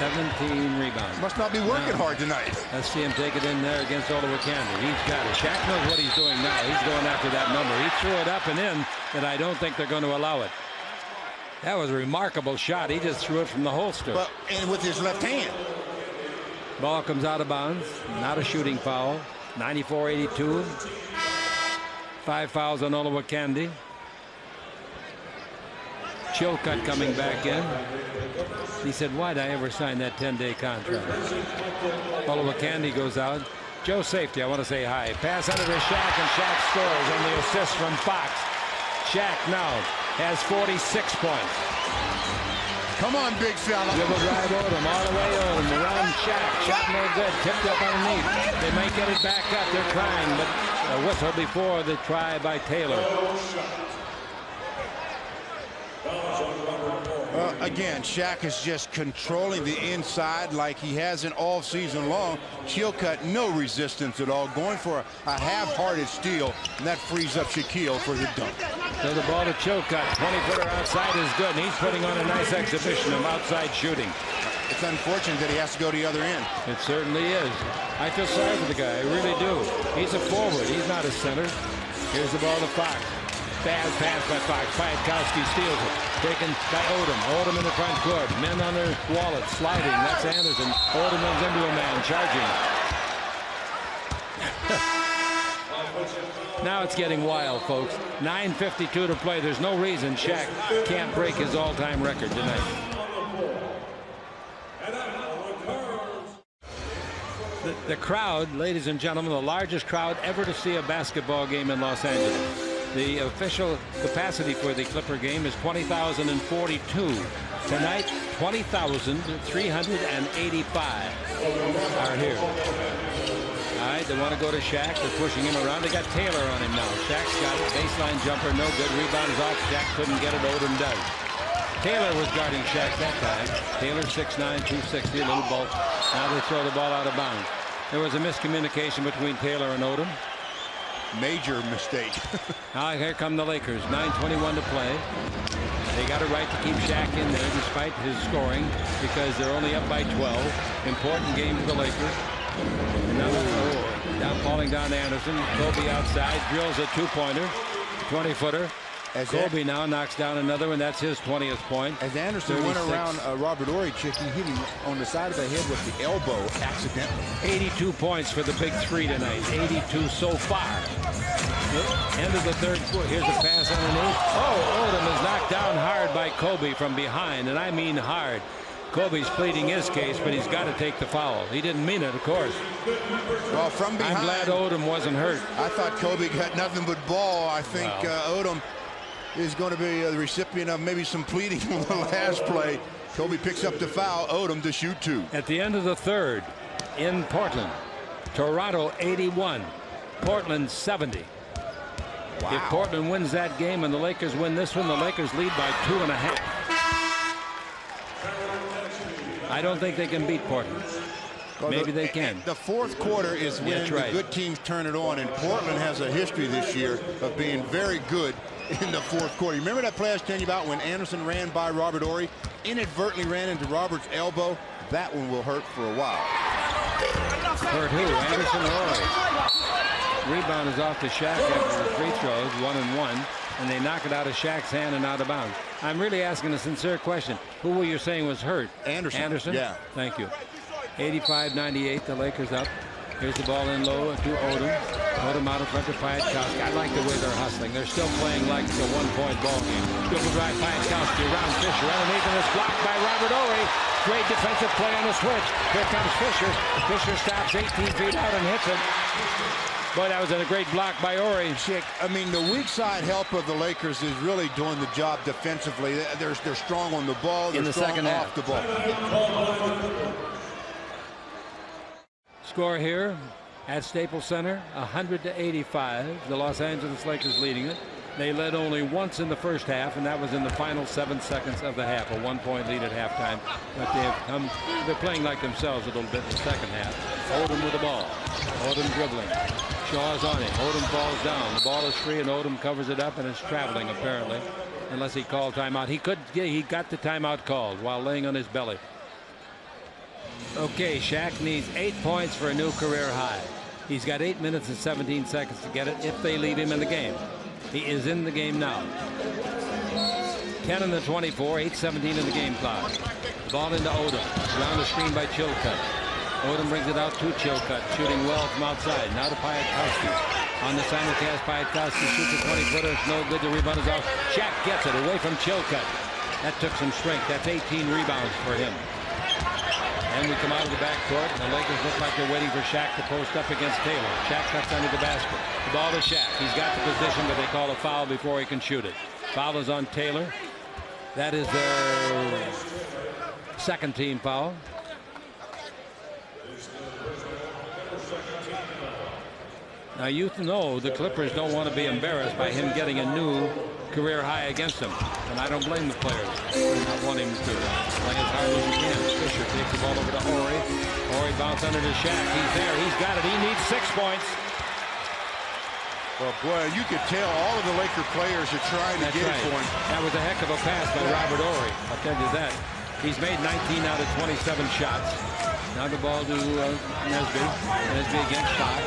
17 rebounds. Must not be working hard tonight. Let's see him take it in there against Oliver Candy. He's got it. Shaq knows what he's doing now. He's going after that number. He threw it up and in, and I don't think they're going to allow it. That was a remarkable shot. He just threw it from the holster. But, and with his left hand. Ball comes out of bounds. Not a shooting foul. 94-82. 5 fouls on Oliver Candy. Chilcutt coming back in. He said, why'd I ever sign that 10-day contract? Oliver Candy goes out. Joe Safety, I want to say hi. Pass under to Shaq, and Shaq scores on the assist from Fox. Shaq now has 46 points. Come on, big fella. Dribble drive Odom, all the way Odom, around Shaq. Shot no good, tipped up underneath. They might get it back up, they're trying, but a whistle before the try by Taylor. Again, Shaq is just controlling the inside like he hasn't all season long. Chilcutt, no resistance at all, going for a half-hearted steal, and that frees up Shaquille for the dunk. So the ball to Chilcutt, 20-footer outside is good, and he's putting on a nice exhibition of outside shooting. It's unfortunate that he has to go to the other end. It certainly is. I feel sorry for the guy, I really do. He's a forward, he's not a center. Here's the ball to Fox. Bad pass by Fox. Piatkowski steals it. Taken by Odom. Odom in the front court. Men on their wallets. Sliding. That's Anderson. Odom runs into a man. Charging. Now it's getting wild, folks. 9:52 to play. There's no reason Shaq can't break his all-time record tonight. The crowd, ladies and gentlemen, the largest crowd ever to see a basketball game in Los Angeles. The official capacity for the Clipper game is 20,042. Tonight, 20,385 are here. All right, they want to go to Shaq. They're pushing him around. They got Taylor on him now. Shaq's got it. Baseline jumper, no good. Rebound is off. Shaq couldn't get it. Odom does. Taylor was guarding Shaq that time. Taylor 6'9", 260, a little bulk. Now they throw the ball out of bounds. There was a miscommunication between Taylor and Odom. Major mistake. Now here come the Lakers. 9:21 to play. They got it right to keep Shaq in there despite his scoring because they're only up by 12. Important game for the Lakers. And now falling down to Anderson. Kobe outside drills a 2-pointer, 20-footer. Kobe now knocks down another one. That's his 20th point. As Anderson 36. Went around Robert Horry, he hit him on the side of the head with the elbow accidentally. 82 points for the big three tonight. 82 so far. End of the third quarter. Here's a pass underneath. Oh, Odom is knocked down hard by Kobe from behind, and I mean hard. Kobe's pleading his case, but he's got to take the foul. He didn't mean it, of course. Well, from behind. I'm glad Odom wasn't hurt. I thought Kobe got nothing but ball. I think Odom is going to be the recipient of maybe some pleading on the last play. Kobe picks up the foul. Odom to shoot 2. At the end of the third in Portland, Toronto 81, Portland 70. Wow. If Portland wins that game and the Lakers win this one, the Lakers lead by 2.5. I don't think they can beat Portland. Well, maybe they can. The fourth quarter is when the good teams turn it on, and Portland has a history this year of being very good in the fourth quarter. You remember that play I was telling you about when Anderson ran by Robert Horry, inadvertently ran into Robert's elbow? That one will hurt for a while. Hurt who? Anderson or Horry? Rebound is off to Shaq after the free throws, 1-and-1, and they knock it out of Shaq's hand and out of bounds. I'm really asking a sincere question. Who were you saying was hurt? Anderson. Anderson? Yeah. Thank you. 85-98, the Lakers up. Here's the ball in low to Odom. Odom out in front to Piatkowski. I like the way they're hustling. They're still playing like it's a one-point ball game. Dribble drive, Piatkowski around Fisher. Underneath, and it's blocked by Robert Horry. Great defensive play on the switch. Here comes Fisher. Fisher stops 18 feet out and hits it. Boy, that was a great block by Horry. I mean, the weak side help of the Lakers is really doing the job defensively. They're strong on the ball. They're in the strong second off half. the ball. Score here at Staples Center, 100-85. The Los Angeles Lakers leading it. They led only once in the first half, and that was in the final 7 seconds of the half. A 1-point lead at halftime. But they're playing like themselves a little bit in the second half. Odom with the ball. Odom dribbling. Shaw's on it. Odom falls down. The ball is free, and Odom covers it up, and it's traveling apparently, unless he called timeout. He got the timeout called while laying on his belly. Okay, Shaq needs 8 points for a new career high. He's got 8 minutes and 17 seconds to get it if they leave him in the game. He is in the game now. 10 in the 24, 8:17 in the game clock. Ball into Odom. Around the screen by Chilcutt. Odom brings it out to Chilcutt, shooting well from outside. Now to Piatkowski. On the simulcast, Piatkowski shoots a 20-footer. It's no good. The rebound is off. Shaq gets it away from Chilcutt. That took some strength. That's 18 rebounds for him. And we come out of the backcourt, and the Lakers look like they're waiting for Shaq to post up against Taylor. Shaq cuts under the basket. The ball to Shaq. He's got the position, but they call a foul before he can shoot it. Foul is on Taylor. That is their second team foul. Now you know the Clippers don't want to be embarrassed by him getting a new career high against them, and I don't blame the players for not wanting to play as hard as he can. Fisher takes the ball over to Horry. Horry bounce under to Shaq. He's there. He's got it. He needs 6 points. Well, boy, you could tell all of the Laker players are trying to get it for him. That was a heck of a pass by Robert Horry. I'll tell you that. He's made 19 out of 27 shots. Now the ball to Nesby. Nesby against Fox.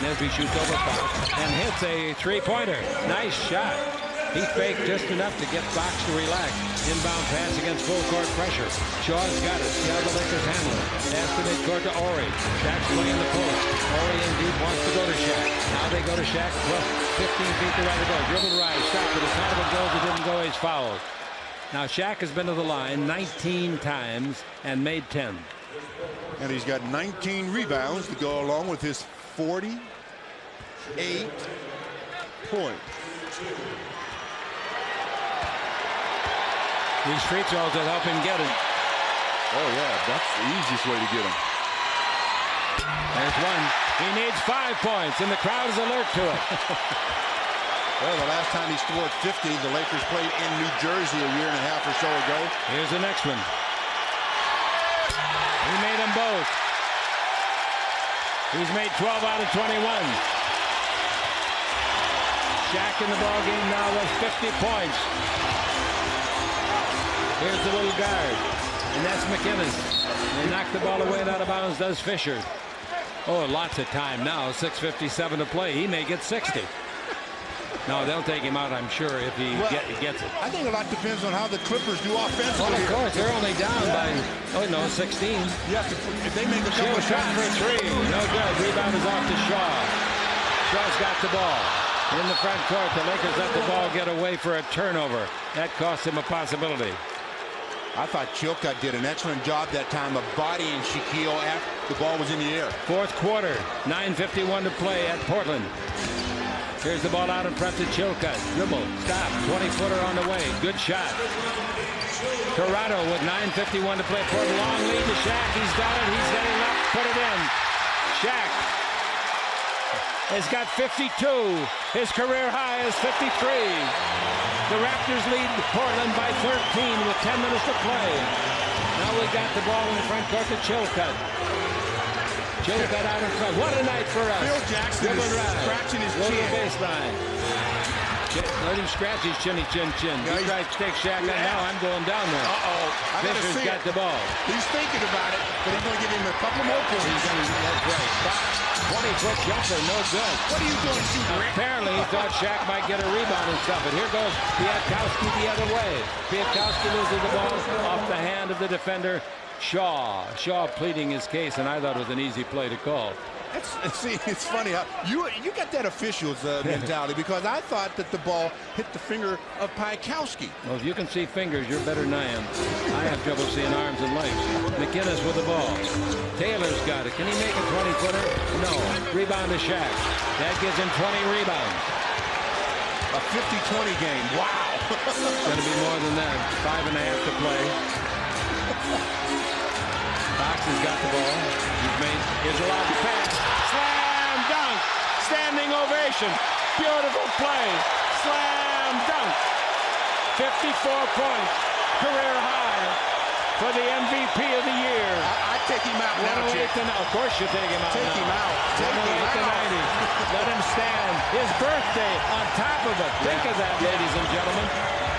Nesby shoots over Fox and hits a three-pointer. Nice shot. He faked just enough to get Fox to relax. Inbound pass against full court pressure. Shaw's got it. See how the Lakers handle it. Pass to midcourt to Horry. Shaq's playing the post. Horry in deep wants to go to Shaq. Now they go to Shaq. Plus 15 feet to right to go. Dribble rise. Stop it. As hard as it goes, it didn't go. He's fouled. Now Shaq has been to the line 19 times and made 10. And he's got 19 rebounds to go along with his 48 points. These free throws will help him get it. Oh, yeah, that's the easiest way to get him. There's one. He needs 5 points, and the crowd is alert to it. Well, the last time he scored 50, the Lakers played in New Jersey a year and a half or so ago. Here's the next one. He made them both. He's made 12 out of 21. Shaq in the ball game now with 50 points. Here's the little guard, and that's McInnes. They knock the ball away and out of bounds does Fisher. Oh, lots of time now. 6:57 to play. He may get 60. No, they'll take him out, I'm sure, if he gets it. I think a lot depends on how the Clippers do offensively. Well, of course, they're only down by, 16. You have to, if they make a couple Shot for 3. No good. Rebound is off to Shaw. Shaw's got the ball. In the front court, the Lakers let the ball get away for a turnover. That cost him a possibility. I thought Chilcutt did an excellent job that time of bodying Shaquille after the ball was in the air. Fourth quarter, 9:51 to play at Portland. Here's the ball out in front to Chilcutt. Dribble, stop, 20-footer on the way. Good shot. Corrado with 9:51 to play. For a long lead to Shaq. He's got it. He's getting up. Put it in. Shaq has got 52. His career high is 53. The Raptors lead Portland by 13 with 10 minutes to play. Now we got the ball in the front court to Chilcutt. Chilcutt out in front. What a night for us. Phil Jackson is scratching his chin. Baseline. Let him scratch his chinny chin. Yeah, He tried to take Shaq, and now I'm going down there. Fisher's got the ball. He's thinking about it, but he's going to give him a couple more points. That's right. 20-foot jumper, no good. What are you doing, Super? Apparently, he thought Shaq might get a rebound and stuff. But here goes Piatkowski the other way. Piatkowski loses the ball off the hand of the defender, Shaw. Shaw pleading his case, and I thought it was an easy play to call. See, it's funny how you got that official's mentality, because I thought that the ball hit the finger of Piatkowski. Well, if you can see fingers, you're better than I am. I have trouble seeing arms and legs. McInnes with the ball. Taylor's got it. Can he make a 20-footer? No. Rebound to Shaq. That gives him 20 rebounds. A 50-20 game. Wow. It's going to be more than that. 5.5 to play. Fox has got the ball. He's allowed to pass. Slam dunk. Standing ovation. Beautiful play. Slam dunk. 54 points. Career high for the MVP of the year. I take him out now, Chick. Of course you take him out. Take him out. Take him out. Let him stand. His birthday on top of it. Think of that, ladies and gentlemen.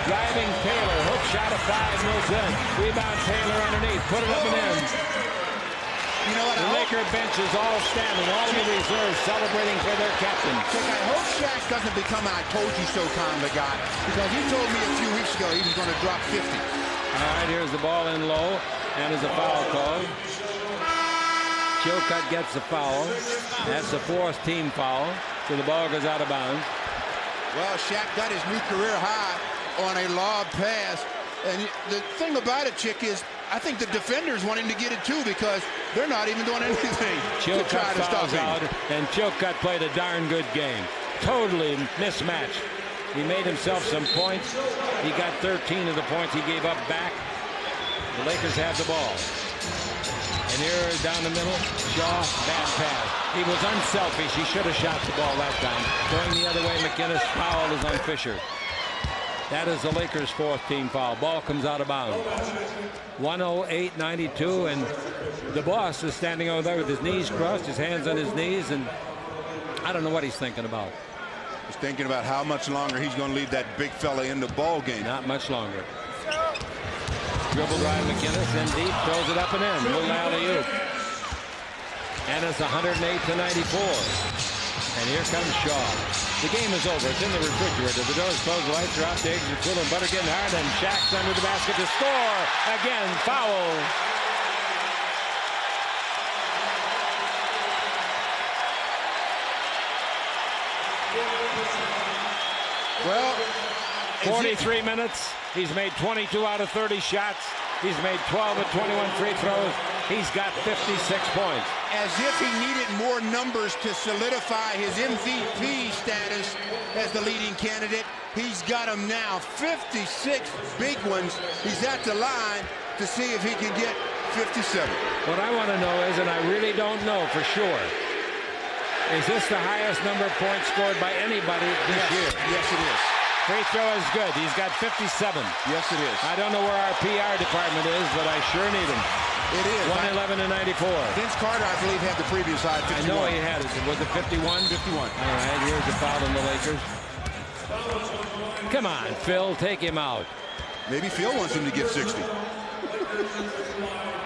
Driving Taylor. Hook shot of 5. No good. Rebound Taylor underneath. Put it up and in. You know what? The Laker bench is all standing, all the reserves celebrating for their captain. I hope Shaq doesn't become an I told you so kind of guy, because he told me a few weeks ago he was going to drop 50. All right, here's the ball in low, and is a foul called. Chilcutt gets the foul. That's the 4th team foul, so the ball goes out of bounds. Well, Shaq got his new career high on a lob pass. And the thing about it, Chick, is I think the defenders want him to get it too, because they're not even doing anything to try to stop him. And Chilcutt played a darn good game. Totally mismatched. He made himself some points. He got 13 of the points he gave up back. The Lakers have the ball. And here down the middle, Shaw, bad pass. He was unselfish. He should have shot the ball that time. Going the other way, McInnes foul is on Fisher. That is the Lakers' 4th team foul. Ball comes out of bounds. 108-92, and the boss is standing over there with his knees crossed, his hands on his knees, and I don't know what he's thinking about. He's thinking about how much longer he's going to leave that big fella in the ball game. Not much longer. Dribble drive McInnes, in deep, throws it up and in. Little alley-oop. And it's 108-94. And here comes Shaw. The game is over. It's in the refrigerator. The door's closed. The lights are out. The eggs are cool and butter getting hard. And Shaq's under the basket to score. Again, foul. Well, 43 minutes. He's made 22 out of 30 shots. He's made 12 of 21 free throws. He's got 56 points. As if he needed more numbers to solidify his MVP status as the leading candidate. He's got them now. 56 big ones. He's at the line to see if he can get 57. What I want to know is, and I really don't know for sure, is this the highest number of points scored by anybody this year? Yes, it is. Free throw is good. He's got 57. Yes, it is. I don't know where our PR department is, but I sure need him. It is. 111-94. Vince Carter, I believe, had the previous high, 51. I know he had it. Was it 51? 51. All right, here's the foul on the Lakers. Come on, Phil, take him out. Maybe Phil wants him to get 60.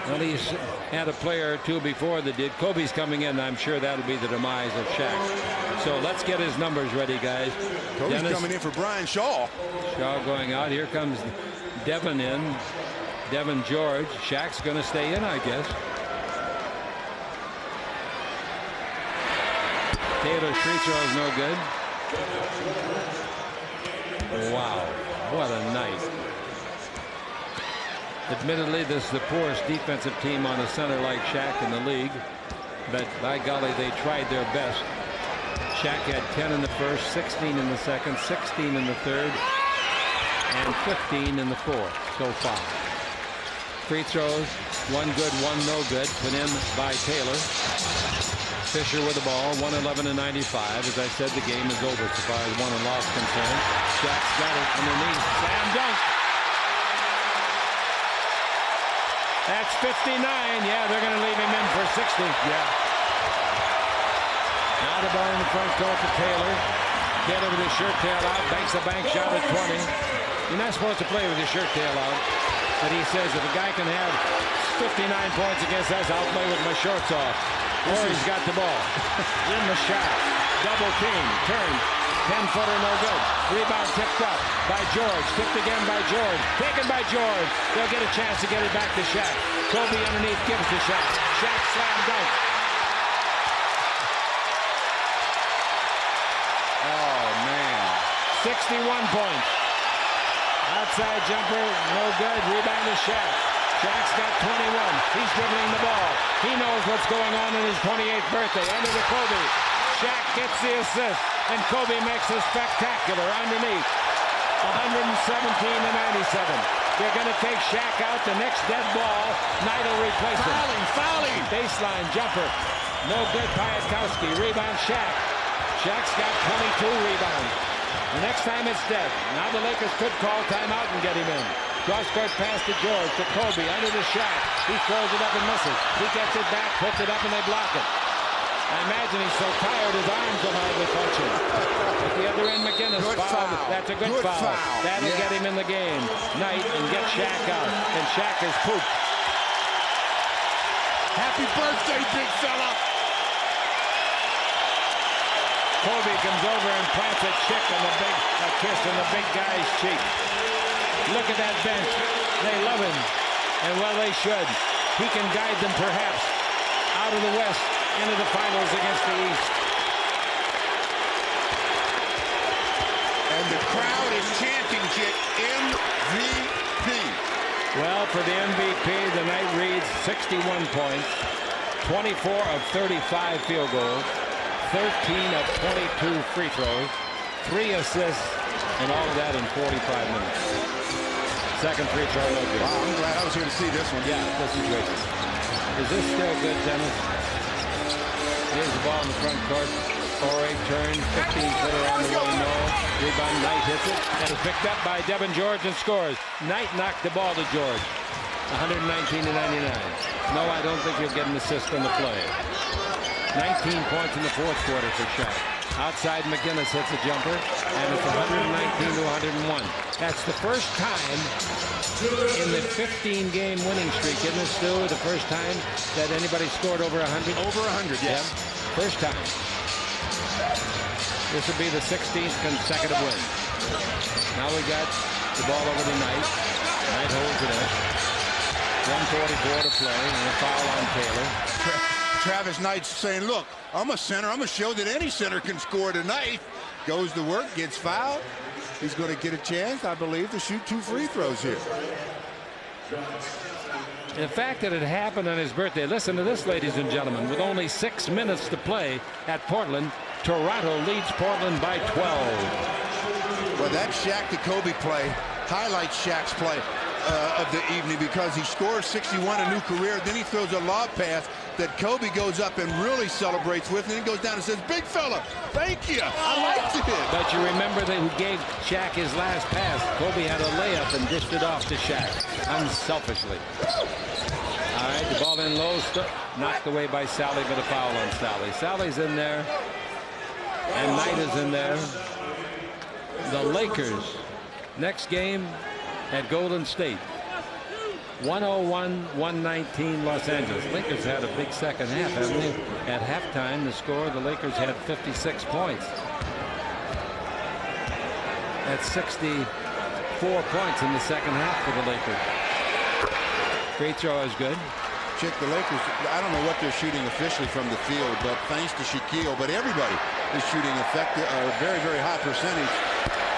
Well, he's had a player or two before that did. Kobe's coming in. I'm sure that'll be the demise of Shaq. So let's get his numbers ready, guys. Kobe's coming in for Brian Shaw. Shaw going out. Here comes Devin in. Devin George. Shaq's going to stay in, I guess. Taylor's free throw is no good. Wow, what a night. Admittedly, this is the poorest defensive team on a center like Shaq in the league, but by golly, they tried their best. Shaq had 10 in the first, 16 in the second, 16 in the third, and 15 in the fourth so far. Free throws, one good, one no good, put in by Taylor. Fisher with the ball, 111-95. As I said, the game is over so far as won and loss concerned. Shaq's got it underneath. Slam dunk. That's 59. Yeah, they're going to leave him in for 60. Yeah. Now the ball in the front court to Taylor. Hit it with his shirt tail out, banks a bank shot at 20. You're not supposed to play with your shirt tail out. But he says if a guy can have 59 points against us, I'll play with my shorts off. Or he's got the ball. In the shot. Double team. Turn. 10-footer, no good. Rebound tipped up by George. Tipped again by George. Taken by George. They'll get a chance to get it back to Shaq. Kobe underneath gives to Shaq. Shaq slam dunk. Oh, man. 61 points. Outside jumper, no good. Rebound to Shaq. Shaq's got 21. He's dribbling the ball. He knows what's going on in his 28th birthday. Under to Kobe. Shaq gets the assist, and Kobe makes a spectacular underneath. 117-97. They're going to take Shaq out. The next dead ball, Knight will replace him. Fouling. Baseline jumper. No good. Piatkowski. Rebound Shaq. Shaq's got 22 rebounds. The next time it's dead. Now the Lakers could call timeout and get him in. Cross-court pass to George, to Kobe, under the shot. He throws it up and misses. He gets it back, puts it up, and they block it. I imagine he's so tired his arms will hardly function. At the other end, McGinnis foul. That's a good foul. That'll get him in the game. Knight and get Shaq out. And Shaq is pooped. Happy birthday, big fella. Kobe comes over and plants a kiss on the big guy's cheek. Look at that bench. They love him. And well, they should. He can guide them perhaps out of the West into the finals against the East. And the crowd is chanting MVP. Well, for the MVP, the night reads 61 points, 24 of 35 field goals, 13 of 22 free throws, 3 assists, and all of that in 45 minutes. Second free throw, no good. Wow, I'm glad I was here to see this one. Yeah, this is great. Is this still good, Dennis? Here's the ball in the front court. 4-8 turn, 15-footer on the way, no. Rebound, Knight hits it. And it's picked up by Devin George and scores. Knight knocked the ball to George. 119-99. No, I don't think he'll get an assist on the play. 19 points in the fourth quarter for Shaq. Outside, McGinnis hits a jumper, and it's 119-101. That's the first time in the 15-game winning streak, isn't it, Stu? The first time that anybody scored over 100? Over 100, yes. Yeah. First time. This will be the 16th consecutive win. Now we got the ball over to Knight. Knight holds it up. 1:44 to play, and a foul on Taylor. Travis Knight's saying, look, I'm a center. I'm going to show that any center can score tonight. Goes to work, gets fouled. He's going to get a chance, I believe, to shoot 2 free throws here. The fact that it happened on his birthday, listen to this, ladies and gentlemen. With only 6 minutes to play at Portland, Toronto leads Portland by 12. Well, that Shaq to Kobe play highlights Shaq's play of the evening, because he scores 61, a new career. Then he throws a lob pass that Kobe goes up and really celebrates with, and then goes down and says, big fella, thank you. I liked it. But you remember that who gave Shaq his last pass? Kobe had a layup and dished it off to Shaq, unselfishly. All right, the ball in low, knocked away by Sally, but a foul on Sally. Sally's in there, and Knight is in there. The Lakers, next game at Golden State. 101-119 Los Angeles. Lakers had a big second half, haven't they? At halftime, the score, the Lakers had 56 points. That's 64 points in the second half for the Lakers. Free throw is good. Check the Lakers. I don't know what they're shooting officially from the field, but thanks to Shaquille, but everybody is shooting effective, a very, very high percentage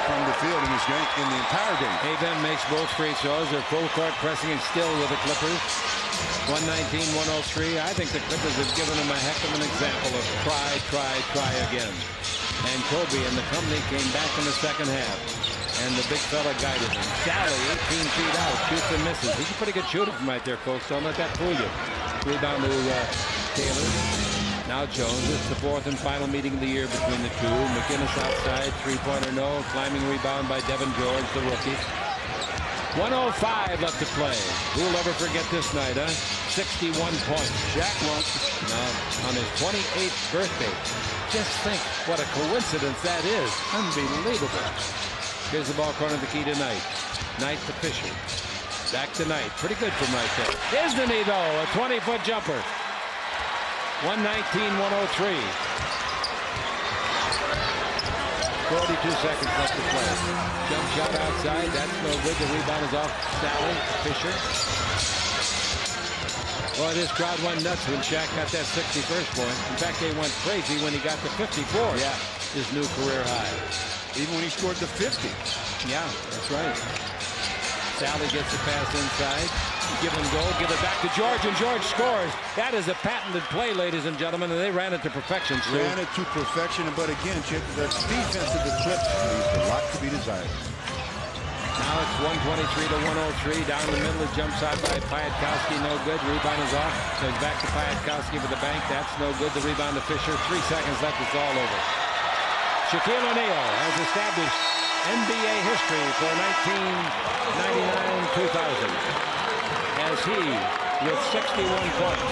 from the field in this game, in the entire game. Avon makes both free throws. They're full court pressing and still with the Clippers. 119-103. I think the Clippers have given them a heck of an example of try again. And Kobe and the company came back in the second half. And the big fella guided him. Sally, 18 feet out, shoots and misses. He's a pretty good shooter from right there, folks. Don't let that fool you. Rebound to Taylor. Now Jones. It's the fourth and final meeting of the year between the two. McGinnis outside, three-pointer no. Climbing rebound by Devin George, the rookie. 1:05 left to play. Who'll ever forget this night, huh? 61 points. Shaq won't. Now, on his 28th birthday, Just think what a coincidence that is. Unbelievable. Here's the ball corner of the key tonight. Knight to Fisher. Back to Knight. Pretty good from right there. Isn't he, though? A 20-foot jumper. 119-103. 42 seconds left to play. Jump shot outside. That's no good. The rebound is off Sally. Fisher. Well, this crowd went nuts when Shaq got that 61st point. In fact, they went crazy when he got the 54. Yeah. His new career high. Even when he scored the 50. Yeah, that's right. Sally gets the pass inside. Give and go. Give it back to George, and George scores. That is a patented play, ladies and gentlemen, and they ran it to perfection, Stu. Ran it to perfection, but again, Chip, the defense of the Clips leaves a lot to be desired. Now it's 123-103. Down the middle, a jump shot by Piatkowski, no good. Rebound is off. Goes back to Piatkowski with the bank. That's no good. The rebound to Fisher. 3 seconds left. It's all over. Shaquille O'Neal has established NBA history for 1999-2000 as he, with 61 points,